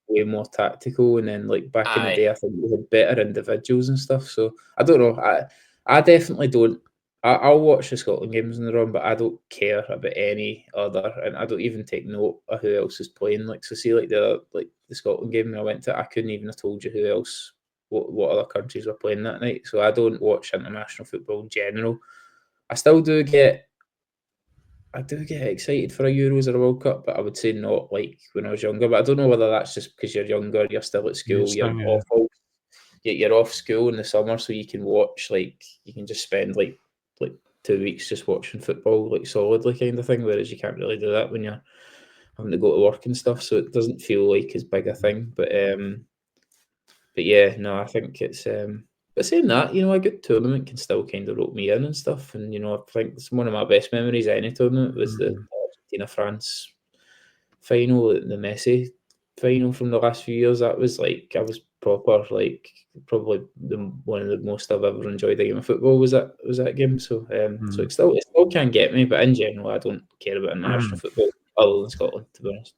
way more tactical, and then back in the day, I think we had better individuals and stuff. So I don't know. I definitely don't. I'll watch the Scotland games in the run, but I don't care about any other, and I don't even take note of who else is playing. So see, the Scotland game I went to, I couldn't even have told you who else, what other countries were playing that night. So I don't watch international football in general. I still do get excited for a Euros or a World Cup, but I would say not when I was younger. But I don't know whether that's just because you're younger, you're still at school, you're off school in the summer, so you can watch you can just spend 2 weeks just watching football like solidly kind of thing, whereas you can't really do that when you're having to go to work and stuff, so it doesn't feel like as big a thing. But yeah, no, I think it's but saying that, a good tournament can still kind of rope me in and stuff. And I think it's one of my best memories of any tournament was the Argentina-France final, the Messi final from the last few years. That was like, I was proper, like, probably one of the most I've ever enjoyed a game of football was that game. So so it still can get me, but in general I don't care about international football other than Scotland, to be honest.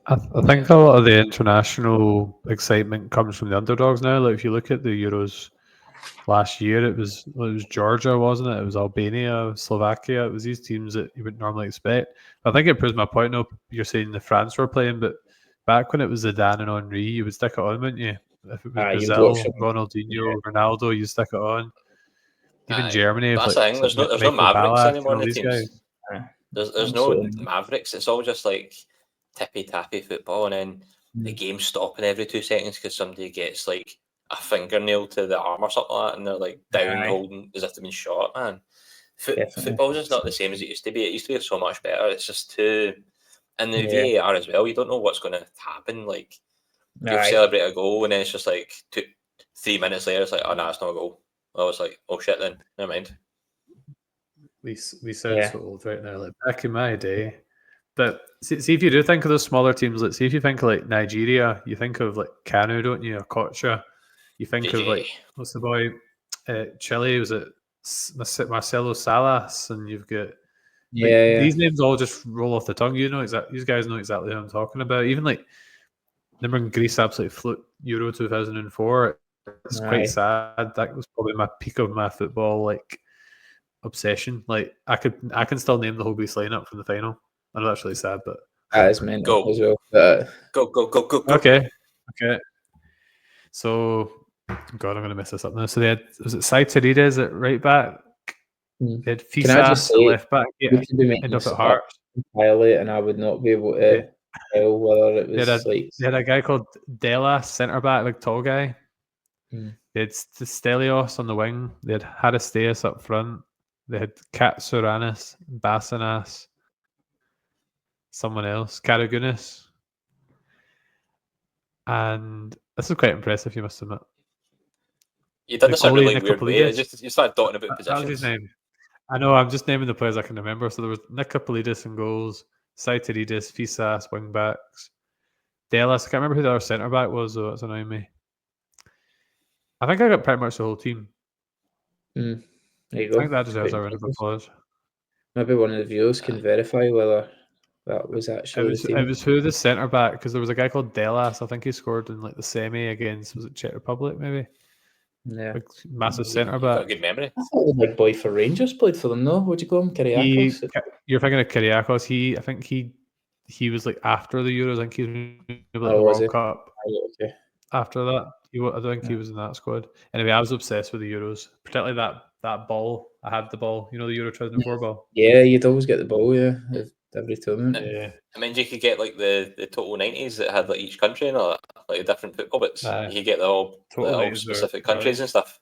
I think a lot of the international excitement comes from the underdogs now. Like if you look at the Euros last year, it was Georgia, wasn't it? It was Albania, Slovakia. It was these teams that you would normally expect. I think it proves my point. No, you're saying the France were playing, but back when it was Zidane and Henry, you would stick it on, wouldn't you? If it was Brazil, Ronaldinho, Ronaldo, you stick it on. Even Germany, that's the thing. There's no Mavericks anymore in the teams. There's no Mavericks. It's all just like tippy-tappy football, and then the game's stopping every 2 seconds because somebody gets like a fingernail to the arm or something like that, and they're like down holding as if they've been shot, man. Football's just not the same as it used to be. It used to be so much better. It's just too... And the VAR as well, you don't know what's going to happen. Like, you'll celebrate a goal, and then it's just like 3 minutes later, it's like, oh, no, it's not a goal. I was like, oh, shit, then. Never mind. We sound so old right now. Like, back in my day... But see if you do think of those smaller teams, like see if you think of like Nigeria, you think of like Kanu, don't you? Or Kocha. You think of like, what's the boy? Chile, was it Marcelo Salas? And you've got these names all just roll off the tongue. You guys know exactly who I'm talking about. Even like, remember when Greece absolutely flew Euro 2004? It's quite sad. That was probably my peak of my football like obsession. Like I can still name the whole Greece lineup from the final. I know that's really sad, but that is mental as well. Go. Okay. So, God, I'm going to mess this up now. So they had, was it Saitarides at right back? They had Fisas at left back. Yeah, end up at Hearts. Entirely, and I would not be able to tell whether it was they had a guy called Della, centre back, like tall guy. They had Stelios on the wing. They had Haristeas up front. They had Katsuranis, Basinas. Someone else, Karagunis. And this is quite impressive, you must admit. You did this in a really weird way. You started talking about positions. That was his name. I know, I'm just naming the players I can remember. So there was Nikopoulides in goals, Saitarides, Fisas, wing backs, Delis. I can't remember who the other centre back was, though. That's annoying me. I think I got pretty much the whole team. There you go. I think that deserves a round of applause. Maybe one of the viewers can verify whether that was actually the team. It was who the centre back, because there was a guy called Delas. I think he scored in like the semi against, was it Czech Republic maybe? Yeah, like, massive centre back. Got a good memory. I thought the big boy for Rangers played for them. No, what'd you call him? Kyriakos. You're thinking of Kyriakos. I think he was like after the Euros. I think he was like the World Cup. Okay. After that, I don't think he was in that squad. Anyway, I was obsessed with the Euros, particularly that ball. I had the ball. You know, the Euro 2004 ball. Yeah, you'd always get the ball. Yeah, every tournament. Yeah. I mean, you could get like the total 90s that had like each country and all that, like different football bits. You could get the all specific countries and stuff.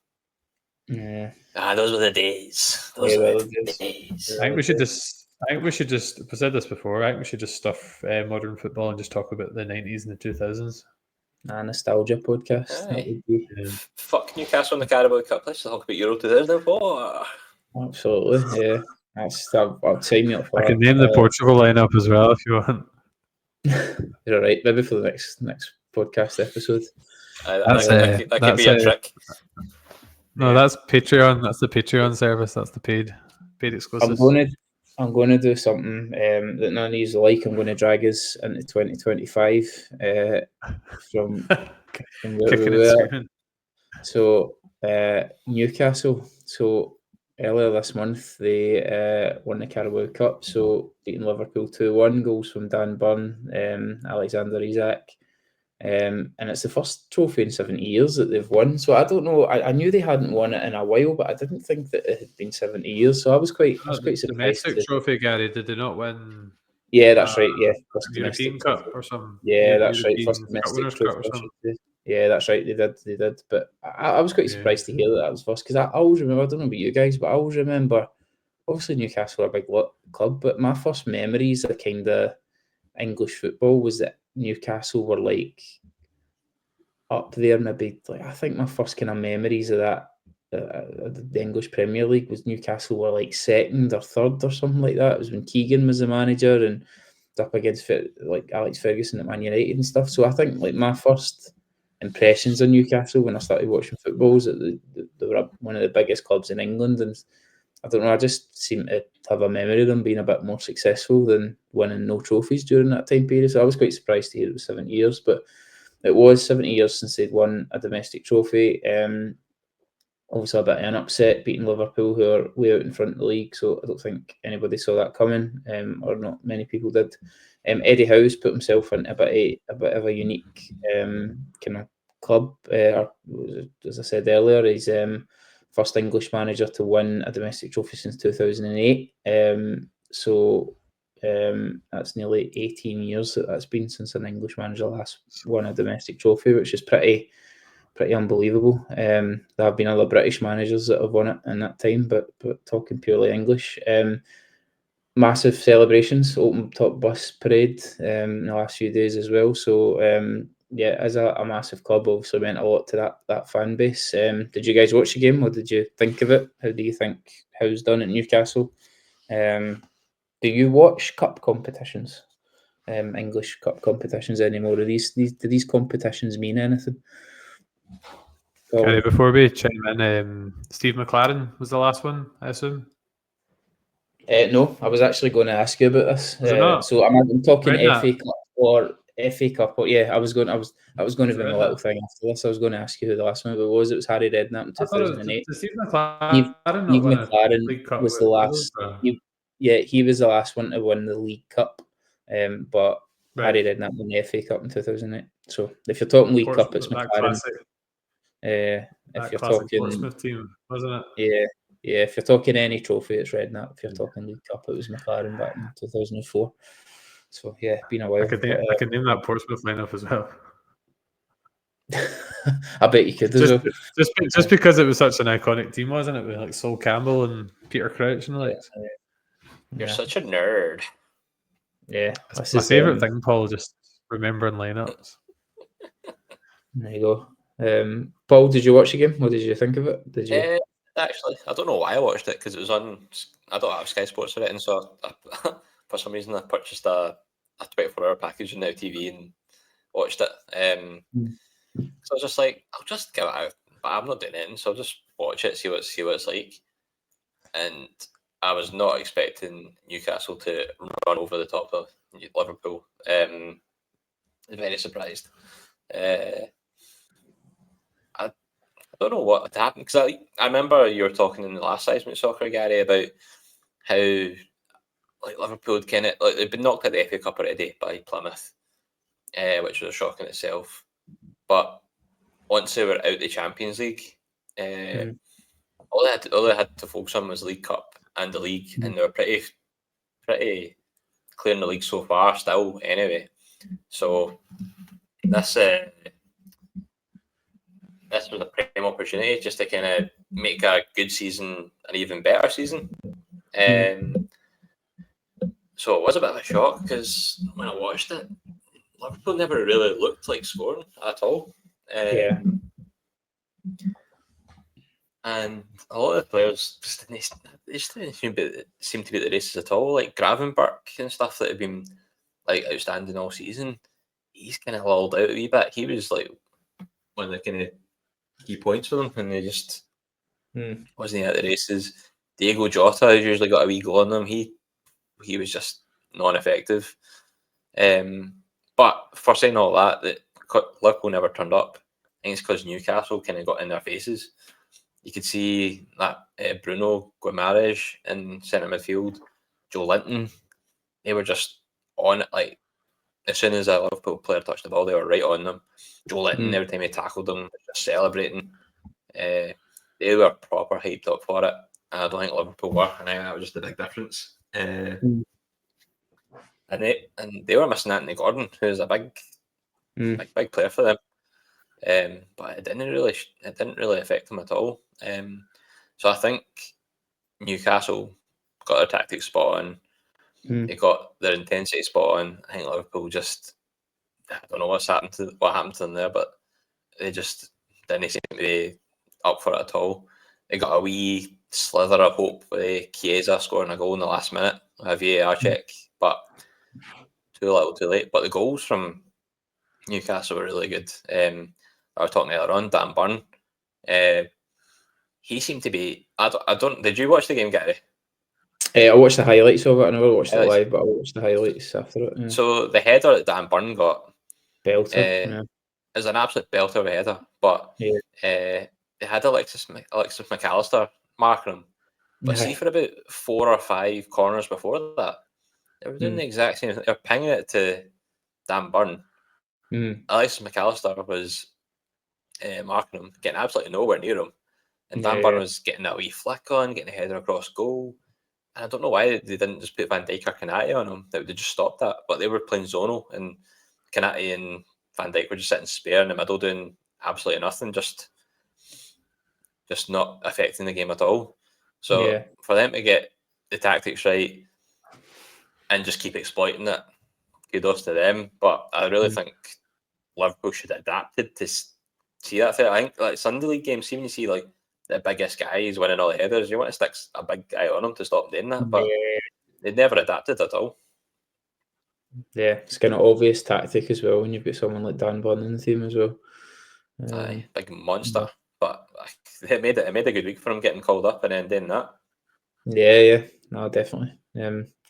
Yeah. Those were the days. Those were the days. I think we should just. I've said this before. I think we should just stuff modern football and just talk about the 90s and the 2000s. Nostalgia podcast. That would be. Fuck Newcastle in the Carabao Cup. Let's talk about Euro 2004. Absolutely, yeah. I'll sign me up for I can name the Portugal lineup as well if you want. You're all right. Maybe for the next podcast episode. That could be a trick. No, that's Patreon. That's the Patreon service. That's the paid exclusive. I'm going to do something that none of you like. I'm going to drag us into 2025 from where we were. So Newcastle. So earlier this month they won the Carabao Cup. So beating Liverpool 2-1. Goals from Dan Burn, Alexander Isak. And it's the first trophy in 70 years that they've won. So I don't know. I knew they hadn't won it in a while, but I didn't think that it had been 70 years. So I was quite surprised. Domestic trophy, Gary. Did they not win? Yeah, that's right. Yeah, first European Cup or something. Yeah, that's right. First domestic trophy. Yeah, that's right. They did. But I was quite surprised to hear that was first, because I always remember. I don't know about you guys, but I always remember. Obviously, Newcastle are a big club, but my first memories of kind of English football was that Newcastle were like up there, maybe. Like, I think my first kind of memories of that, the English Premier League, was Newcastle were like second or third or something like that. It was when Keegan was the manager and up against like Alex Ferguson at Man United and stuff. So I think like my first impressions of Newcastle when I started watching football was that they were one of the biggest clubs in England, and I don't know, I just seem to have a memory of them being a bit more successful than winning no trophies during that time period. So I was quite surprised to hear it was 70 years, but it was 70 years since they'd won a domestic trophy. Obviously a bit of an upset, beating Liverpool, who are way out in front of the league, so I don't think anybody saw that coming, or not many people did. Eddie Howe's put himself into a bit of a unique kind of club. As I said earlier, he's first English manager to win a domestic trophy since 2008. That's nearly 18 years that's been since an English manager last won a domestic trophy, which is pretty unbelievable. There have been other British managers that have won it in that time, but talking purely English. Massive celebrations, open top bus parade in the last few days as well. So as a massive club, obviously meant a lot to that fan base. Did you guys watch the game? What did you think of it? How do you think Howe's done at Newcastle? Do you watch cup competitions? English cup competitions anymore? Do these competitions mean anything? Okay, before we chime in, Steve McLaren was the last one, I assume? No, I was actually going to ask you about this. So I'm talking FA Cup or FA Cup. Yeah, I was going to be my little thing after this. I was going to ask you who the last one was. It was Harry Redknapp in 2008. Steve McLaren was the last. He was the last one to win the League Cup. But Harry Redknapp won the FA Cup in 2008. So if you're talking League Cup, it's McLaren. If you're talking Portsmouth team, wasn't it? Yeah, if you're talking any trophy, it's Redknapp. If you're talking League Cup, it was McLaren back in 2004. So yeah, been a while. I could name that Portsmouth lineup as well. I bet you could as well. Just because it was such an iconic team, wasn't it? With like Sol Campbell and Peter Crouch and the likes. You're such a nerd. Yeah, that's my favourite thing, Paul. Just remembering lineups. There you go. Paul, did you watch the game? What did you think of it? Did you? Actually, I don't know why I watched it, because it was on. I don't have Sky Sports for it, and so for some reason I purchased a 24-hour package on Now TV and watched it. So I was just like, I'll just give it out, but I'm not doing anything, so I'll just watch it, see what it's like. And I was not expecting Newcastle to run over the top of Liverpool. I was very surprised. I don't know what happened, because I remember you were talking in the last Seismic Soccer, Gary, about how like Liverpool had they'd been knocked out the FA Cup already by Plymouth, which was a shock in itself. But once they were out the Champions League, all they had to focus on was League Cup and the league, and they were pretty clear in the league so far still. Anyway, so this was a prime opportunity just to kind of make a good season an even better season. So it was a bit of a shock, because when I watched it, Liverpool never really looked like scoring at all. And a lot of the players just didn't seem to be at the races at all. Like Gravenberch and stuff that have been like outstanding all season, he's kind of lulled out a wee bit. He was like one of the kind of key points for them, and they just wasn't at the races. Diego Jota has usually got a wee goal on them. He was just non-effective. But for saying all that Liverpool never turned up, I think it's because Newcastle kind of got in their faces. You could see that Bruno Guimaraes in centre midfield, Joe Linton, they were just on it. Like, as soon as a Liverpool player touched the ball, they were right on them. Joe Linton, every time he tackled them, just celebrating. They were proper hyped up for it. I don't think Liverpool were, and I think that was just a big difference. And they were missing Anthony Gordon, who's a big player for them. but it didn't really affect them at all. So I think Newcastle got their tactics spot on. They got their intensity spot on. I think Liverpool just, I don't know what happened to them there, but they just didn't seem to be up for it at all. They got a wee slither of hope with Chiesa scoring a goal in the last minute, a VAR check, but too little, too late. But the goals from Newcastle were really good. I was talking earlier on, Dan Burn. He seemed to be. I don't. Did you watch the game, Gary? I watched the highlights of it. I never watched it live, but I watched the highlights after it. Yeah. So the header that Dan Burn got, belter, is an absolute belter of a header. But they had Alexis McAllister marking him. But see, for about 4 or 5 corners before that, they were doing the exact same thing. They were pinging it to Dan Burn. Alexis McAllister was marking him, getting absolutely nowhere near him. And Dan Burn was getting a wee flick on, getting a header across goal. And I don't know why they didn't just put Van Dijk or Kanate on him. They just stopped that. But they were playing zonal, and Kanate and Van Dijk were just sitting spare in the middle doing absolutely nothing, just not affecting the game at all. So for them to get the tactics right and just keep exploiting it, kudos to them. But I really think Liverpool should have adapted to see that. I think like Sunday League games, see when you see like the biggest guy is winning all the headers, you want to stick a big guy on him to stop doing that, but they never adapted at all. Yeah, it's kind of obvious tactic as well when you've got someone like Dan Burn in the team as well. Big monster, but it made a good week for him getting called up and then doing that. Yeah, no, definitely.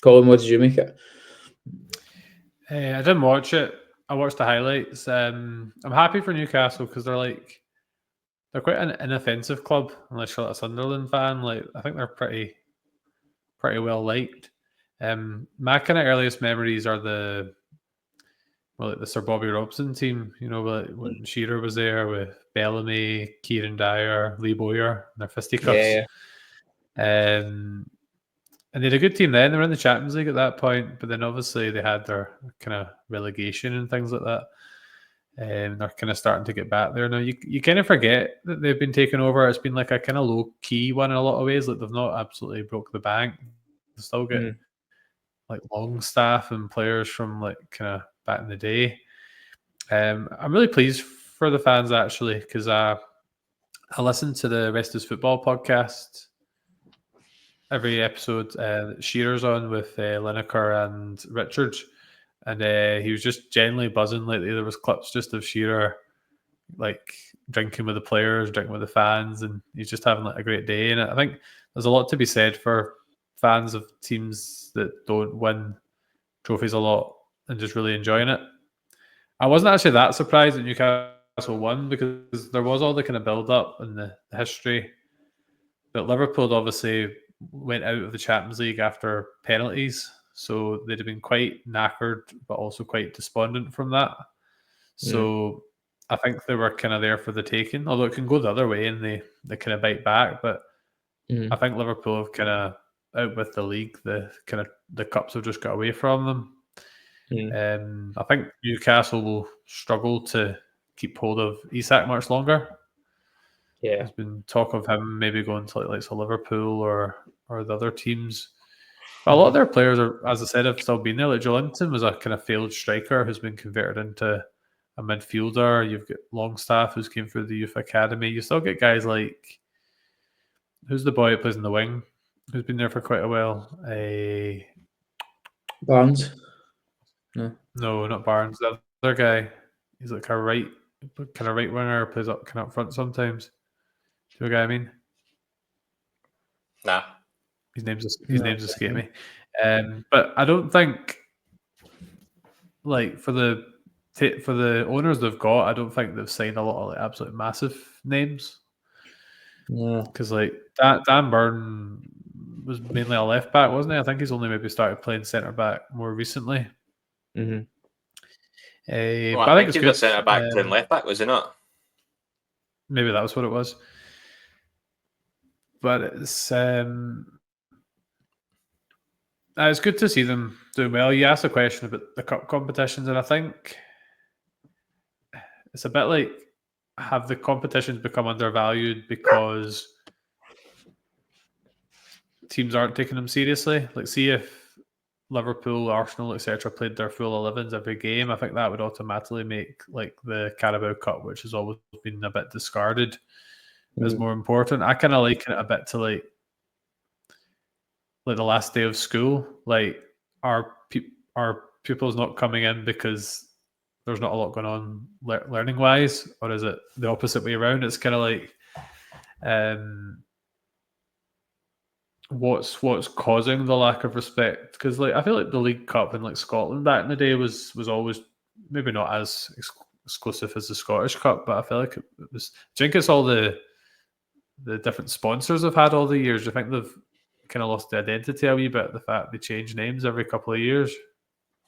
Colin, what did you make it? I didn't watch it. I watched the highlights. I'm happy for Newcastle because they're quite an inoffensive club, unless you're like a Sunderland fan. Like I think they're pretty well liked. My kind of earliest memories are the Sir Bobby Robson team. You know, when Shearer was there with Bellamy, Kieran Dyer, Lee Bowyer, and their fisticuffs. And they had a good team then. They were in the Champions League at that point, but then obviously they had their kind of relegation and things like that. And they're kind of starting to get back there now. You kind of forget that they've been taken over. It's been like a kind of low key one in a lot of ways. Like they've not absolutely broke the bank. They still get like Longstaff and players from like kind of back in the day. I'm really pleased for the fans actually because I listen to the Rest is Football podcast every episode. Shearer's on with Lineker and Richards. And he was just genuinely buzzing. Like there was clips just of Shearer like drinking with the players, drinking with the fans, and he's just having like a great day. And I think there's a lot to be said for fans of teams that don't win trophies a lot and just really enjoying it. I wasn't actually that surprised that Newcastle won because there was all the kind of build up and the history. But Liverpool obviously went out of the Champions League after penalties. So they'd have been quite knackered, but also quite despondent from that. So I think they were kind of there for the taking, although it can go the other way and they kind of bite back. But I think Liverpool have kind of out with the league. The cups have just got away from them. I think Newcastle will struggle to keep hold of Isak much longer. Yeah, there's been talk of him maybe going to like Liverpool or the other teams. But a lot of their players are, as I said, have still been there. Like Joelinton was a kind of failed striker who's been converted into a midfielder. You've got Longstaff who's came through the youth academy. You still get guys like who's the boy who plays in the wing who's been there for quite a while. Barnes? No, not Barnes. The other guy, he's like a right winger, plays up kind of up front sometimes. Do you know what I mean? Nah. His name's escaped me. But I don't think, like for the owners they've got, I don't think they've signed a lot of like absolute massive names. Yeah, because like Dan Burn was mainly a left back, wasn't he? I think he's only maybe started playing centre back more recently. Well, but I think it's he good. was centre back to left back, was he not? Maybe that was what it was. But it's good to see them doing well. You asked a question about the cup competitions, and I think it's a bit like have the competitions become undervalued because teams aren't taking them seriously? Like, see if Liverpool, Arsenal, etc. played their full 11s every game, I think that would automatically make like the Carabao Cup, which has always been a bit discarded, as more important. I kind of liken it a bit to like the last day of school. Like, are pupils not coming in because there's not a lot going on learning wise, or is it the opposite way around? It's kind of like what's causing the lack of respect? Because like I feel like the League Cup in like Scotland back in the day was always maybe not as exclusive as the Scottish Cup, but I feel like it was. Do you think it's all the different sponsors have had all the years? Do you think they've kind of lost the identity a wee bit? The fact they change names every couple of years.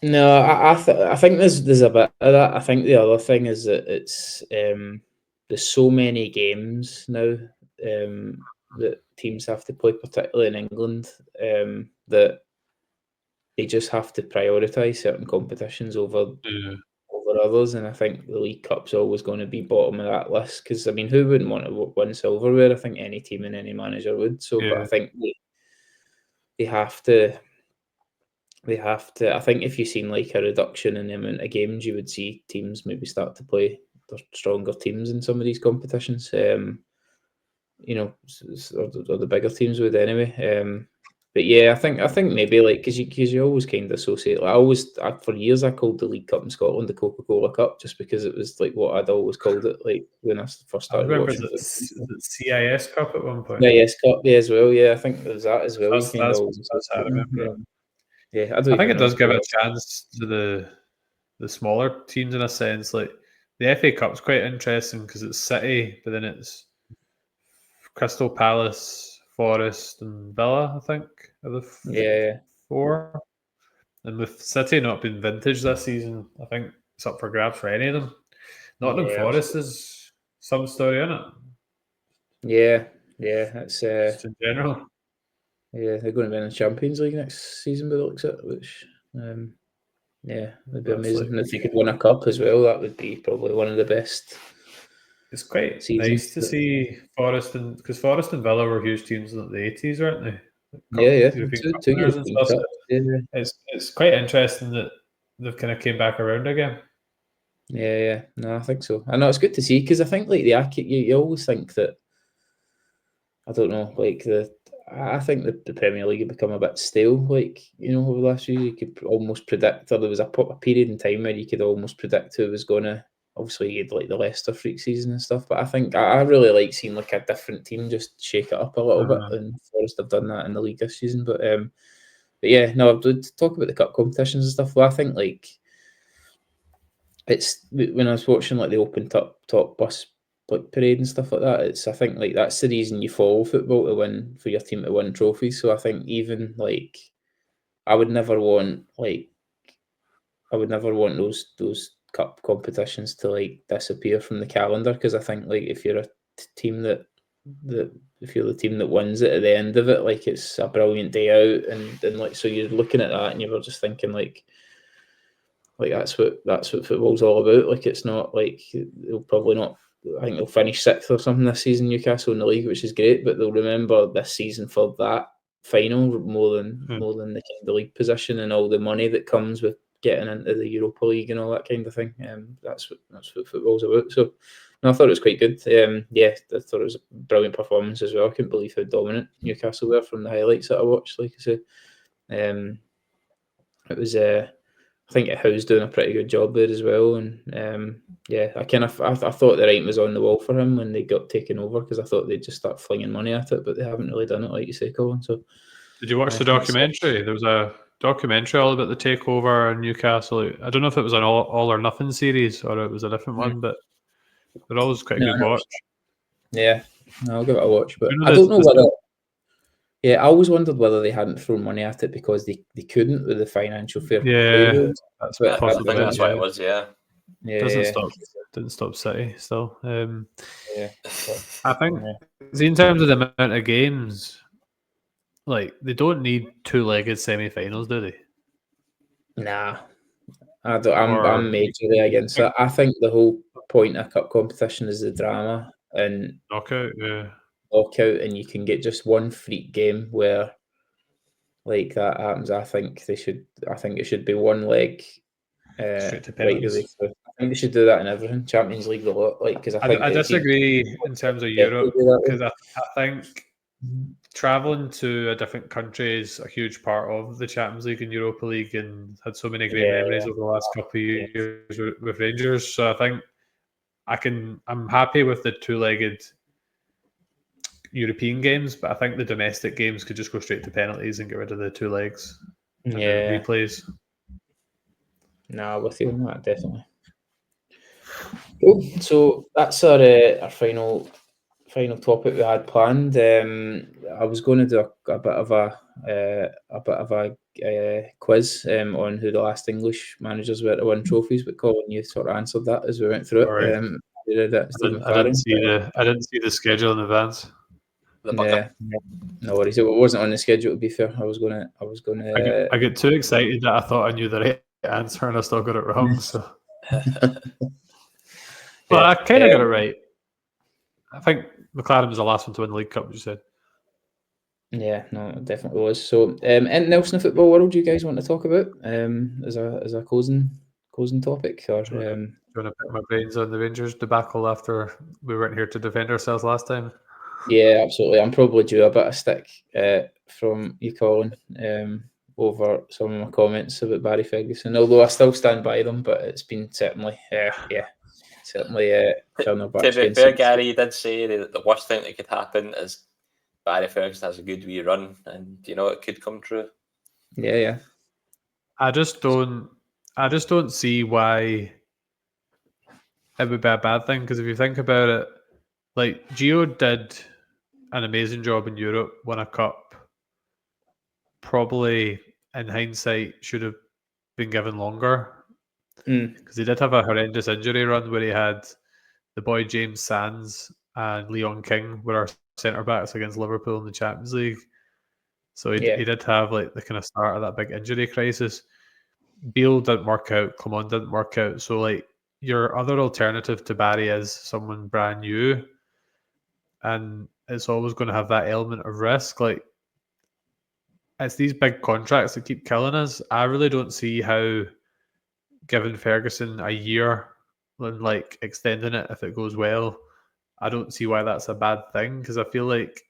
No, I think there's a bit of that. I think the other thing is that it's there's so many games now that teams have to play, particularly in England, that they just have to prioritise certain competitions over others. And I think the League Cup's always going to be bottom of that list because, I mean, who wouldn't want to win silverware? I think any team and any manager would. So, but I think they have to. I think if you've seen like a reduction in the amount of games, you would see teams maybe start to play their stronger teams in some of these competitions. Or the bigger teams would anyway. But yeah, I think maybe like because you always kind of associate. Like, for years I called the League Cup in Scotland the Coca-Cola Cup just because it was like what I'd always called it. Like when I first started watching the CIS Cup at one point. CIS Cup, yeah, as well. Yeah, I think there's that as well. That's how I remember. Yeah, I think it does give a chance to the smaller teams in a sense. Like the FA Cup's quite interesting because it's City, but then it's Crystal Palace, Forest, and Villa. I think are the four. And with City not being vintage this season, I think it's up for grabs for any of them. Nottingham Forest is some story in it. Yeah, that's just in general. Yeah, they're going to be in the Champions League next season by the looks of it, which, that'd be amazing. And if they could win a cup as well, that would be probably one of the best. It's quite nice to see Forest because Forest and Villa were huge teams in the 80s, weren't they? Two years and stuff. It's quite interesting that they've kind of came back around again. Yeah. No, I think so. I know it's good to see because I think like you always think that. I don't know, like I think the Premier League had become a bit stale, like, over the last year. You could almost predict, or there was a period in time where you could almost predict who was going to, obviously you had like the Leicester freak season and stuff, but I think I really like seeing like a different team just shake it up a little bit, and Forest have done that in the league this season, but yeah, no, to talk about the cup competitions and stuff, well, I think like it's, when I was watching like the Open top bus like parade and stuff like that, I think like that's the reason you follow football, to win, for your team to win trophies. So I think even like I would never want those cup competitions to like disappear from the calendar, because I think like if you're a team if you're the team that wins it at the end of it, like it's a brilliant day out, and like, so you're looking at that and you were just thinking like that's what football's all about. Like it's not like they'll probably not. I think they'll finish 6th or something this season, Newcastle, in the league, which is great. But they'll remember this season for that final more than the league position and all the money that comes with getting into the Europa League and all that kind of thing. That's what football's about. So, no, I thought it was quite good. I thought it was a brilliant performance as well. I couldn't believe how dominant Newcastle were from the highlights that I watched. Like I said, it was. I think Howe's doing a pretty good job there as well, and I thought the writing was on the wall for him when they got taken over, because I thought they'd just start flinging money at it, but they haven't really done it, like you say, Colin. So, did you watch the documentary? There was a documentary all about the takeover in Newcastle. I don't know if it was an all or nothing series or it was a different one, but they're always quite a good watch. Yeah, I'll give it a watch, but I don't know whether. Yeah, I always wondered whether they hadn't thrown money at it because they couldn't with the financial fair play. Yeah, that's I think that's what it was. Yeah, didn't stop City still. I think in terms of the amount of games, like they don't need 2-legged semi-finals, do they? Nah, I don't. I'm majorly against that. I think the whole point of a cup competition is the drama and knockout, lockout, and you can get just one freak game where like that happens. I think it should be one leg. Straight to Right the way penalties. through. I think they should do that in everything. Champions League, the lot, like because I think I disagree in terms of Europe because I think traveling to a different country is a huge part of the Champions League and Europa League, and had so many great memories over the last couple of years with Rangers. So I think I'm happy with the two-legged European games, but I think the domestic games could just go straight to penalties and get rid of the 2 legs and then replays. Nah, with you on that, definitely. Cool. So that's our final topic we had planned. I was going to do a bit of a quiz on who the last English managers were to win trophies, but Colin, you sort of answered that as we went through it. You did it, I didn't see the schedule in advance. Yeah, no worries. It wasn't on the schedule. To be fair, I was gonna. I get too excited that I thought I knew the right answer and I still got it wrong. So, but I kind of got it right. I think McLaren was the last one to win the League Cup, as you said. Yeah, no, it definitely was. So, anything else in the football world you guys want to talk about as a closing topic? Or do you want to put my brains on the Rangers debacle after we weren't here to defend ourselves last time? Yeah, absolutely. I'm probably due a bit of stick from you, Colin, over some of my comments about Barry Ferguson. Although I still stand by them, but it's been certainly filling their backs. To be fair, Gary, you did say that the worst thing that could happen is Barry Ferguson has a good wee run, and it could come true. Yeah. I just don't see why it would be a bad thing, because if you think about it, like Gio did an amazing job in Europe, won a cup. Probably in hindsight should have been given longer, because he did have a horrendous injury run where he had the boy James Sands and Leon King were our centre backs against Liverpool in the Champions League. So he did have like the kind of start of that big injury crisis. Beale didn't work out, Clement didn't work out. So like your other alternative to Barry is someone brand new, and it's always going to have that element of risk. Like, it's these big contracts that keep killing us. I really don't see how giving Ferguson a year and like extending it if it goes well, I don't see why that's a bad thing, because I feel like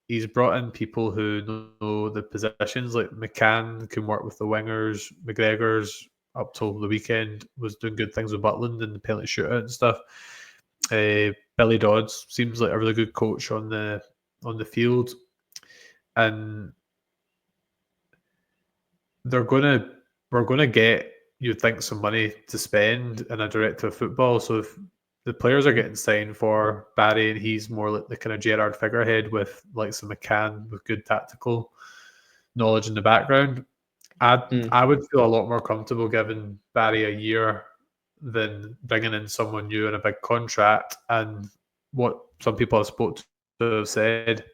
he's brought in people who know the positions. Like McCann can work with the wingers, McGregor's up till the weekend was doing good things with Butland and the penalty shootout and stuff. Billy Dodds seems like a really good coach on the field, and we're gonna get, you'd think, some money to spend in a director of football. So if the players are getting signed for Barry and he's more like the kind of Gerrard figurehead with like some McCann with good tactical knowledge in the background, I would feel a lot more comfortable giving Barry a year than bringing in someone new and a big contract. And what some people have spoke to have said,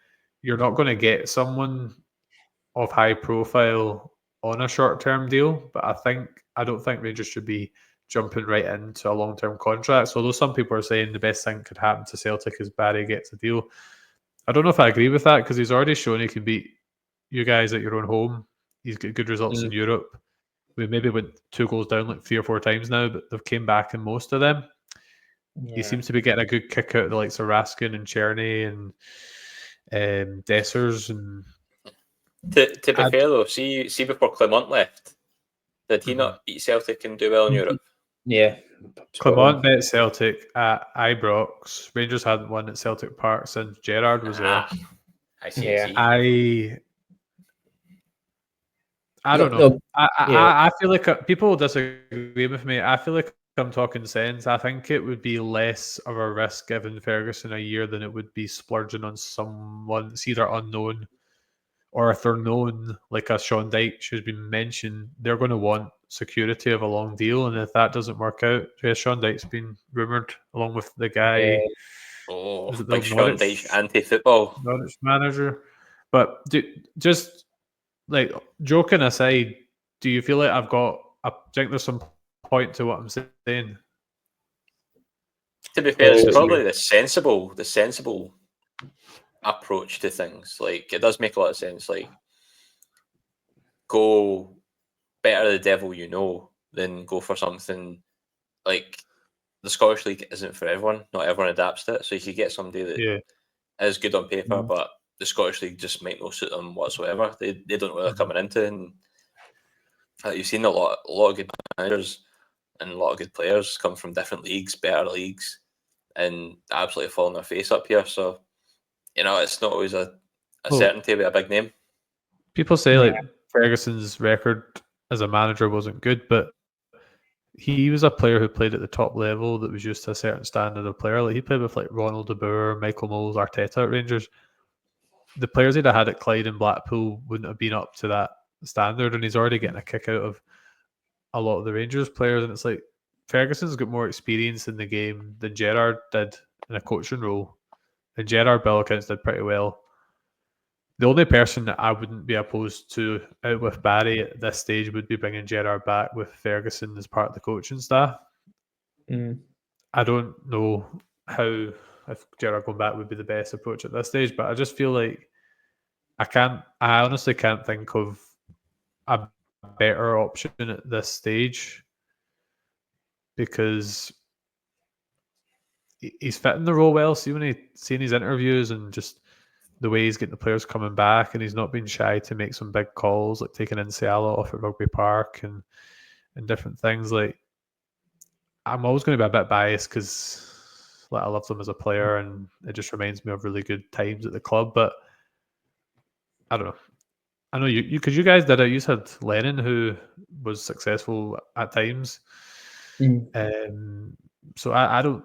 you're not going to get someone of high profile on a short-term deal, but I don't think Rangers should be jumping right into a long-term contract. So although some people are saying the best thing could happen to Celtic is Barry gets a deal, I don't know if I agree with that, because he's already shown he can beat you guys at your own home. He's got good results in Europe. We maybe went 2 goals down like 3 or 4 times now, but they've came back in most of them. Yeah. He seems to be getting a good kick out of the likes of Raskin and Cherney and Dessers. And to be fair though, see before Clement left, did he not beat Celtic and do well in Europe? Yeah. Clement beat Celtic at Ibrox. Rangers hadn't won at Celtic Park since Gerrard was there. I see. Yeah. I don't know. I feel like people will disagree with me. I feel like I'm talking sense. I think it would be less of a risk giving Ferguson a year than it would be splurging on someone that's either unknown, or if they're known, like a Sean Dyche who's been mentioned, they're going to want security of a long deal. And if that doesn't work out, Sean Dyche's been rumoured along with the guy. Like Sean Dyche, anti-football Norwich manager. But just like joking aside, do you feel like I think there's some point to what I'm saying? To be fair, it's probably the sensible approach to things. Like, it does make a lot of sense. Like, go better the devil you know than go for something like the Scottish League isn't for everyone. Not everyone adapts to it. So you could get somebody that is good on paper, but the Scottish League just might not suit them whatsoever. They don't know what they're coming into, and you've seen a lot of good managers and a lot of good players come from different leagues, better leagues, and absolutely fall on their face up here. So, it's not always a certainty with a big name. People say like Ferguson's record as a manager wasn't good, but he was a player who played at the top level that was used to a certain standard of player. Like, he played with like Ronald de Boer, Michael Moles, Arteta at Rangers. The players he'd have had at Clyde and Blackpool wouldn't have been up to that standard, and he's already getting a kick out of a lot of the Rangers players. And it's like Ferguson's got more experience in the game than Gerrard did in a coaching role, and Gerrard, by all accounts, did pretty well. The only person that I wouldn't be opposed to out with Barry at this stage would be bringing Gerrard back with Ferguson as part of the coaching staff. I don't know if Gerrard going back would be the best approach at this stage, but I just feel like I honestly can't think of a better option at this stage, because he's fitting the role well. Seeing his interviews and just the way he's getting the players coming back, and he's not being shy to make some big calls, like taking Insiala off at Rugby Park and different things. Like, I'm always going to be a bit biased because I loved him as a player, and it just reminds me of really good times at the club. But I don't know. I know you because you guys did it. You had Lennon, who was successful at times. So I don't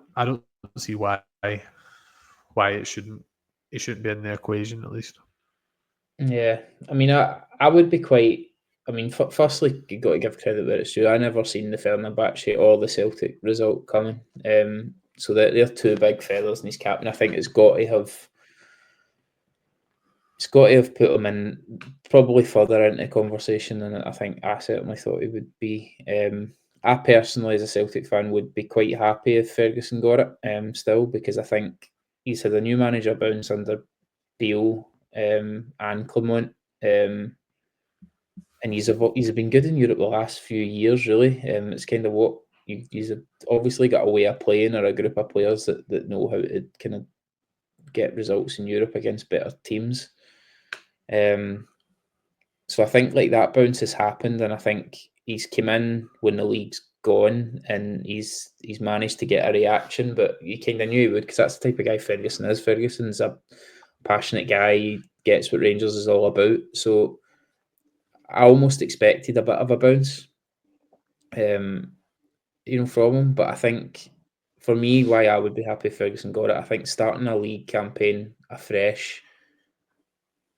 see why it shouldn't be in the equation, at least. Yeah, I mean, I would be quite. I mean, firstly, you got to give credit where it's due. I never seen the Fenerbahce or the Celtic result coming. So they're two big feathers in his cap, and I think it's got to have put him in probably further into conversation than I think I certainly thought he would be. I personally, as a Celtic fan, would be quite happy if Ferguson got it still, because I think he's had a new manager bounce under Beale and Clement, and he's been good in Europe the last few years, really. It's kind of what he's obviously got a way of playing, or a group of players that know how to kind of get results in Europe against better teams. So I think like that bounce has happened, and I think he's come in when the league's gone, and he's managed to get a reaction. But you kind of knew he would, because that's the type of guy Ferguson is. Ferguson's a passionate guy. He gets what Rangers is all about. So I almost expected a bit of a bounce, from him. But I think for me, why I would be happy if Ferguson got it, I think starting a league campaign afresh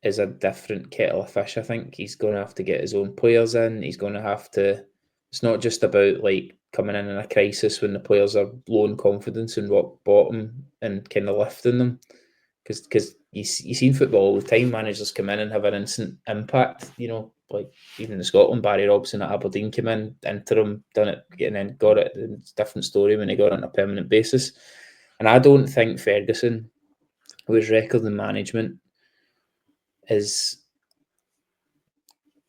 is a different kettle of fish. I think he's going to have to get his own players in. He's going to have to. It's not just about like coming in a crisis when the players are low in confidence and rock bottom and kind of lifting them, because you see in football all the time, managers come in and have an instant impact. Like even in Scotland, Barry Robson at Aberdeen came in, interim, done it, and then got it. It's a different story when he got it on a permanent basis. And I don't think Ferguson, with his record in management,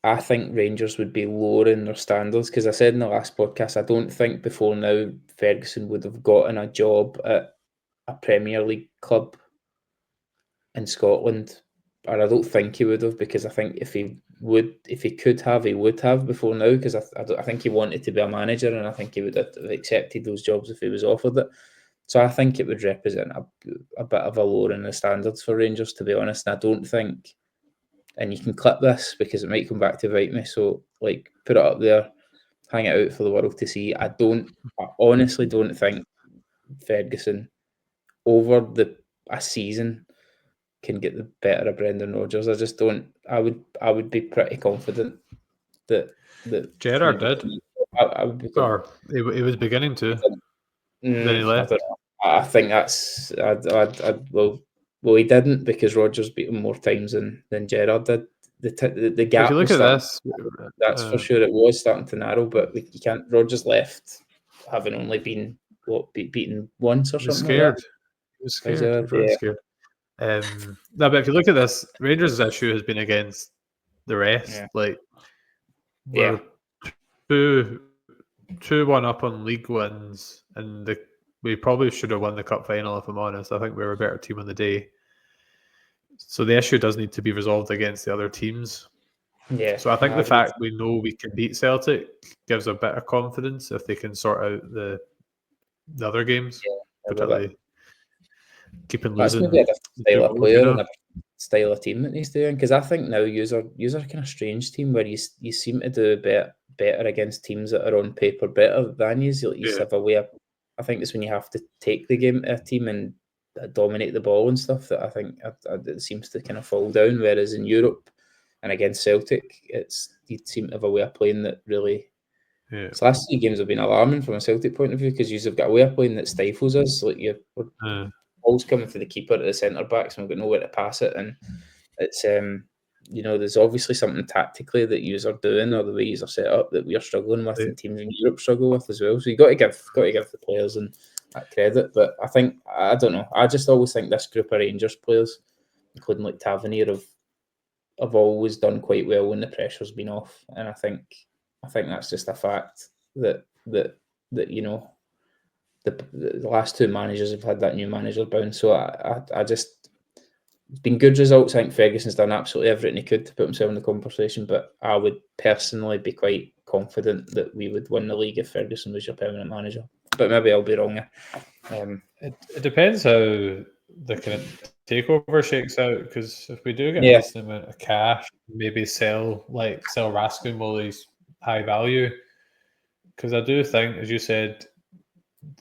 I think Rangers would be lowering their standards, because I said in the last podcast, I don't think before now Ferguson would have gotten a job at a Premier League club in Scotland, or I don't think he would have, because I think if he could have, he would have before now, because I think he wanted to be a manager, and I think he would have accepted those jobs if he was offered it. So I think it would represent a bit of a lowering in the standards for Rangers, to be honest. And I don't think, and you can clip this because it might come back to bite me, so like put it up there, hang it out for the world to see. I honestly don't think Ferguson over a season can get the better of Brendan Rodgers. I just don't. I would be pretty confident that Gerrard did. I would be. Or he was beginning to. Then he left. I think that's. Well, he didn't, because Rodgers beat him more times than Gerrard did. The gap. If you look at this, that's for sure. It was starting to narrow, but you can't. Rodgers left having only been beaten once or He was something scared. like He was that. scared. He was scared. No, but if you look at this, Rangers' issue has been against the rest. Yeah. Like, Yeah. we're 2-1 up on league wins, and we probably should have won the cup final, if I'm honest. I think we were a better team on the day. So the issue does need to be resolved against the other teams. Yeah. So I think the fact we know we can beat Celtic gives a bit of confidence if they can sort out the other games, particularly keeping losing. That's maybe a different style of player You know? and a style of team that he's doing, because I think now you're a kind of strange team where you seem to do better against teams that are on paper better than you. You have a way of, I think it's when you have to take the game to a team and dominate the ball and stuff that I think it seems to kind of fall down. Whereas in Europe and against Celtic, you seem to have a way of playing that really. Yeah. So last 3 games have been alarming from a Celtic point of view, because you've got a way of playing that stifles us. Like ball's coming for the keeper to the centre backs, and we've got nowhere to pass it. And it's there's obviously something tactically that you are doing, or the way you are set up, that we are struggling with, and teams in Europe struggle with as well. So you got to give the players and that credit. But I don't know. I just always think this group of Rangers players, including like Tavernier, have always done quite well when the pressure's been off, and I think that's just a fact that the last 2 managers have had that new manager bounce. So I just, it's been good results. I think Ferguson's done absolutely everything he could to put himself in the conversation, but I would personally be quite confident that we would win the league if Ferguson was your permanent manager. But maybe I'll be wrong there. It depends how the kind of takeover shakes out, because if we do get a decent amount of cash, maybe sell Raskin while he's high value. Because I do think, as you said,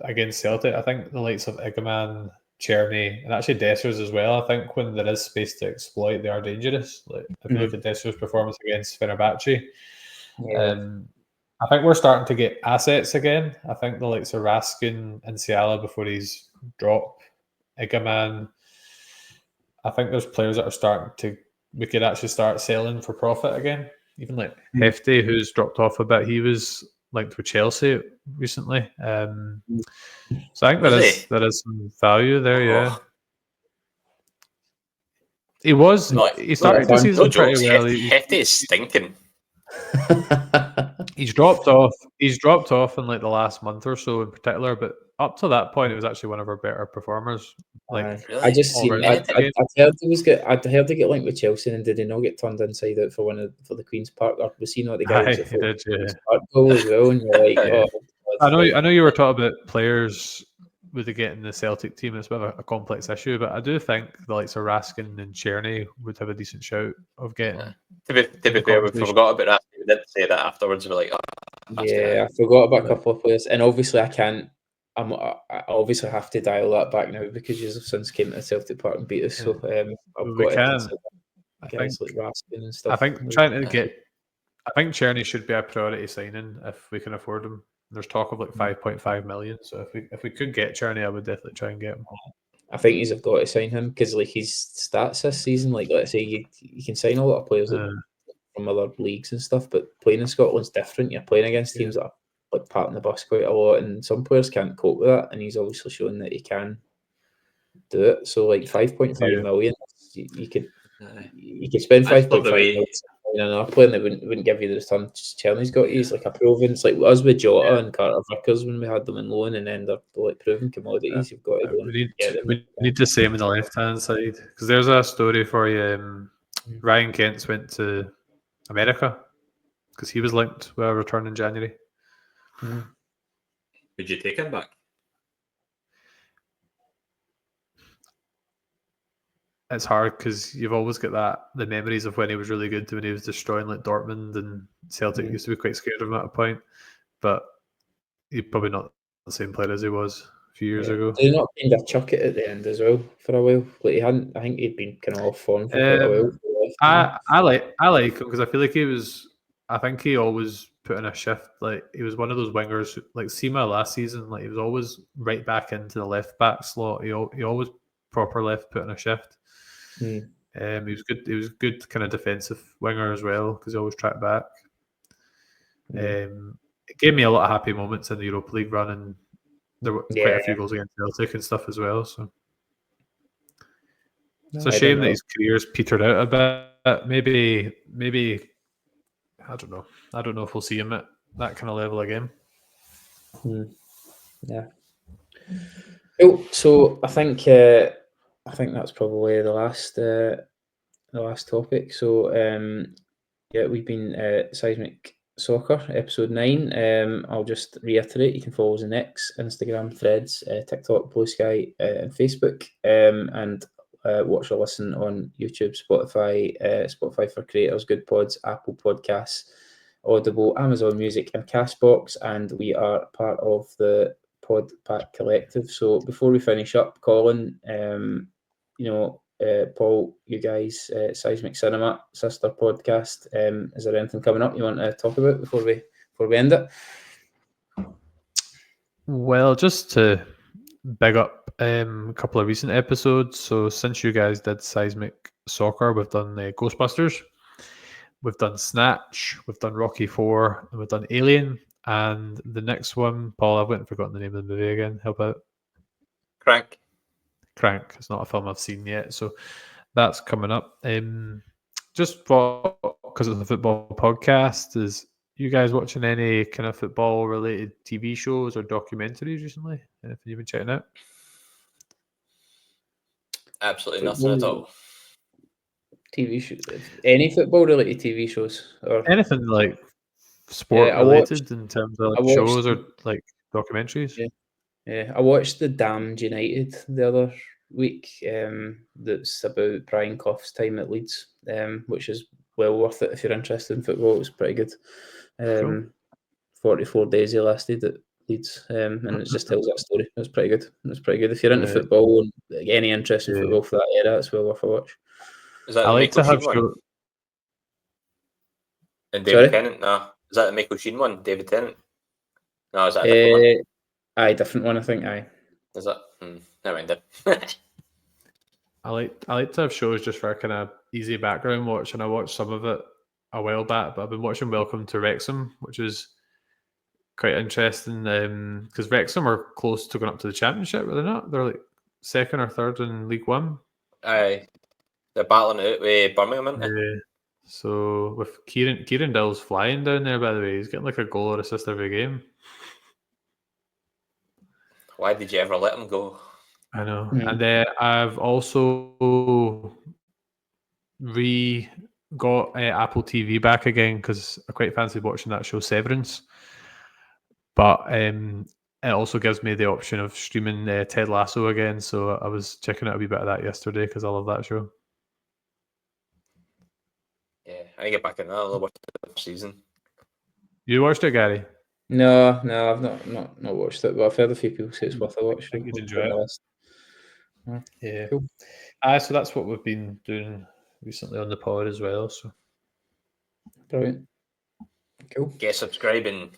against Celtic, I think the likes of Igaman, Czerny, and actually Dessers as well, I think when there is space to exploit, they are dangerous. Like if you look at Dessers' performance against Fenerbahce, I think we're starting to get assets again. I think the likes of Raskin and Ciala before he's dropped, Igaman, I think there's players that are we could actually start selling for profit again. Even like Hefty, who's dropped off a bit, he was linked with Chelsea recently. So I think there is some value there, yeah. He started the season pretty well. Hefty is stinking. He's dropped off in like the last month or so in particular, but up to that point, it was actually one of our better performers. Like, really? I just seen. I'd heard he get linked with Chelsea, and did he not get turned inside out for the Queen's Park? Or was he not the guy who did, Park goal as well? And you're like, I know you were talking about players with getting the Celtic team. It's a bit of a complex issue, but I do think the likes of Raskin and Czerny would have a decent shout of getting. To be fair, we forgot about Raskin. We didn't say that afterwards. We're like, I forgot about a couple of players, and obviously I obviously have to dial that back now because you've since came to Celtic Park and beat us. So I've got to consider guys like Raskin and stuff. I think I think Czerny should be a priority signing if we can afford him. There's talk of like 5.5 million. So if we could get Czerny, I would definitely try and get him. I think he's got to sign him because like his stats this season, like let's say you can sign a lot of players from other leagues and stuff, but playing in Scotland's different. You're playing against teams that are like parting the bus quite a lot, and some players can't cope with that. And he's obviously shown that he can do it. So like 5.5 million, you could spend 5.5 million on another player, and they wouldn't give you the return Czerny's got. He's like a proven. It's like us with Jota and Carter Vickers when we had them in loan, and then they're like proven commodities. You've got to go. We need the same on the left hand side because there's a story for you. Ryan Kent's went to America because he was linked with a return in January. Would you take him back? It's hard because you've always got the memories of when he was really good when he was destroying like Dortmund, and Celtic used to be quite scared of him at a point, but he's probably not the same player as he was a few years ago. Did he not kind of chuck it at the end as well for a while? Like he hadn't. I think he'd been kind of off form for quite a while. I like him because I feel like he was. I think he always put in a shift. Like he was one of those wingers like Sima last season. Like he was always right back into the left back slot. He always proper left put in a shift. He was good. He was good kind of defensive winger as well because he always tracked back. It gave me a lot of happy moments in the Europa League run, and there were quite a few goals against Celtic and stuff as well. So it's a I shame don't that know. his career's petered out a bit. Maybe I don't know. I don't know if we'll see him at that kind of level again. Yeah. Cool. So I think that's probably the last topic. So yeah, we've been Seismic Soccer, episode 9. I'll just reiterate, you can follow us on X, Instagram, Threads, TikTok, Blue Sky, and Facebook, and watch or listen on YouTube, Spotify, Spotify for Creators, Good Pods, Apple Podcasts, Audible, Amazon Music, and Castbox, and we are part of the Pod Pack Collective. So before we finish up, Colin, Paul, you guys, Seismic Cinema, sister podcast. Is there anything coming up you want to talk about before we end it? Well, just to big up a couple of recent episodes. So since you guys did Seismic Soccer, we've done Ghostbusters, we've done Snatch, we've done Rocky 4, and we've done Alien. And the next one, Paul, I've went and forgotten the name of the movie again. Help out. Crank. It's not a film I've seen yet, so that's coming up. Just because it's a football podcast, is you guys watching any kind of football related TV shows or documentaries recently? Anything you've been checking out? Absolutely nothing at all. TV shows, any football related TV shows, or anything like sport related in terms of shows or like documentaries? Yeah, I watched The Damned United the other week. That's about Brian Clough's time at Leeds, which is well worth it if you're interested in football. It was pretty good. Cool. 44 days he lasted at Leeds, and it just tells that story. It was pretty good. If you're into football and any interest in football for that era, it's well worth a watch. Is that I like to have one? And David Tennant? No. Is that the Michael Sheen one? David Tennant? No, is that a different one? Aye, different one, I think. Aye. Is that? Never mind it. I like to have shows just for a kind of easy background watch, and I watched some of it a while back, but I've been watching Welcome to Wrexham, which is quite interesting because Wrexham are close to going up to the Championship, are they not? They're like second or third in League One. Aye, they're battling it out with Birmingham, aren't they? So with Kieran Dill's flying down there, by the way, he's getting like a goal or assist every game. Why did you ever let him go? I know. And I've also got Apple TV back again because I quite fancied watching that show Severance. But it also gives me the option of streaming Ted Lasso again. So I was checking out a wee bit of that yesterday because I love that show. Yeah, I get back in that. I'll watch the season. You watched it, Gary? No, I've not watched it, but I've heard a few people say it's worth a watch. I think you'd enjoy it. Yeah. Cool. So that's what we've been doing recently on the pod as well. So brilliant. Cool. Get subscribing.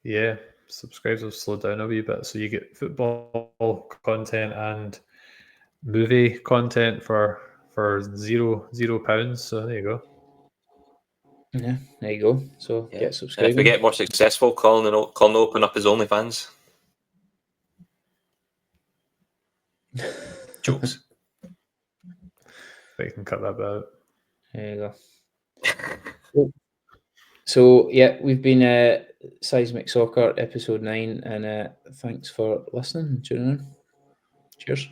Yeah, subscribers will slow down a wee bit, so you get football content and movie content for £0. So there you go. Yeah, there you go. So get subscribed. And if we get more successful, Colin will open up his OnlyFans. Jokes. But you can cut that bit out. There you go. So yeah, we've been Seismic Soccer episode 9, and thanks for listening and tuning in. Cheers.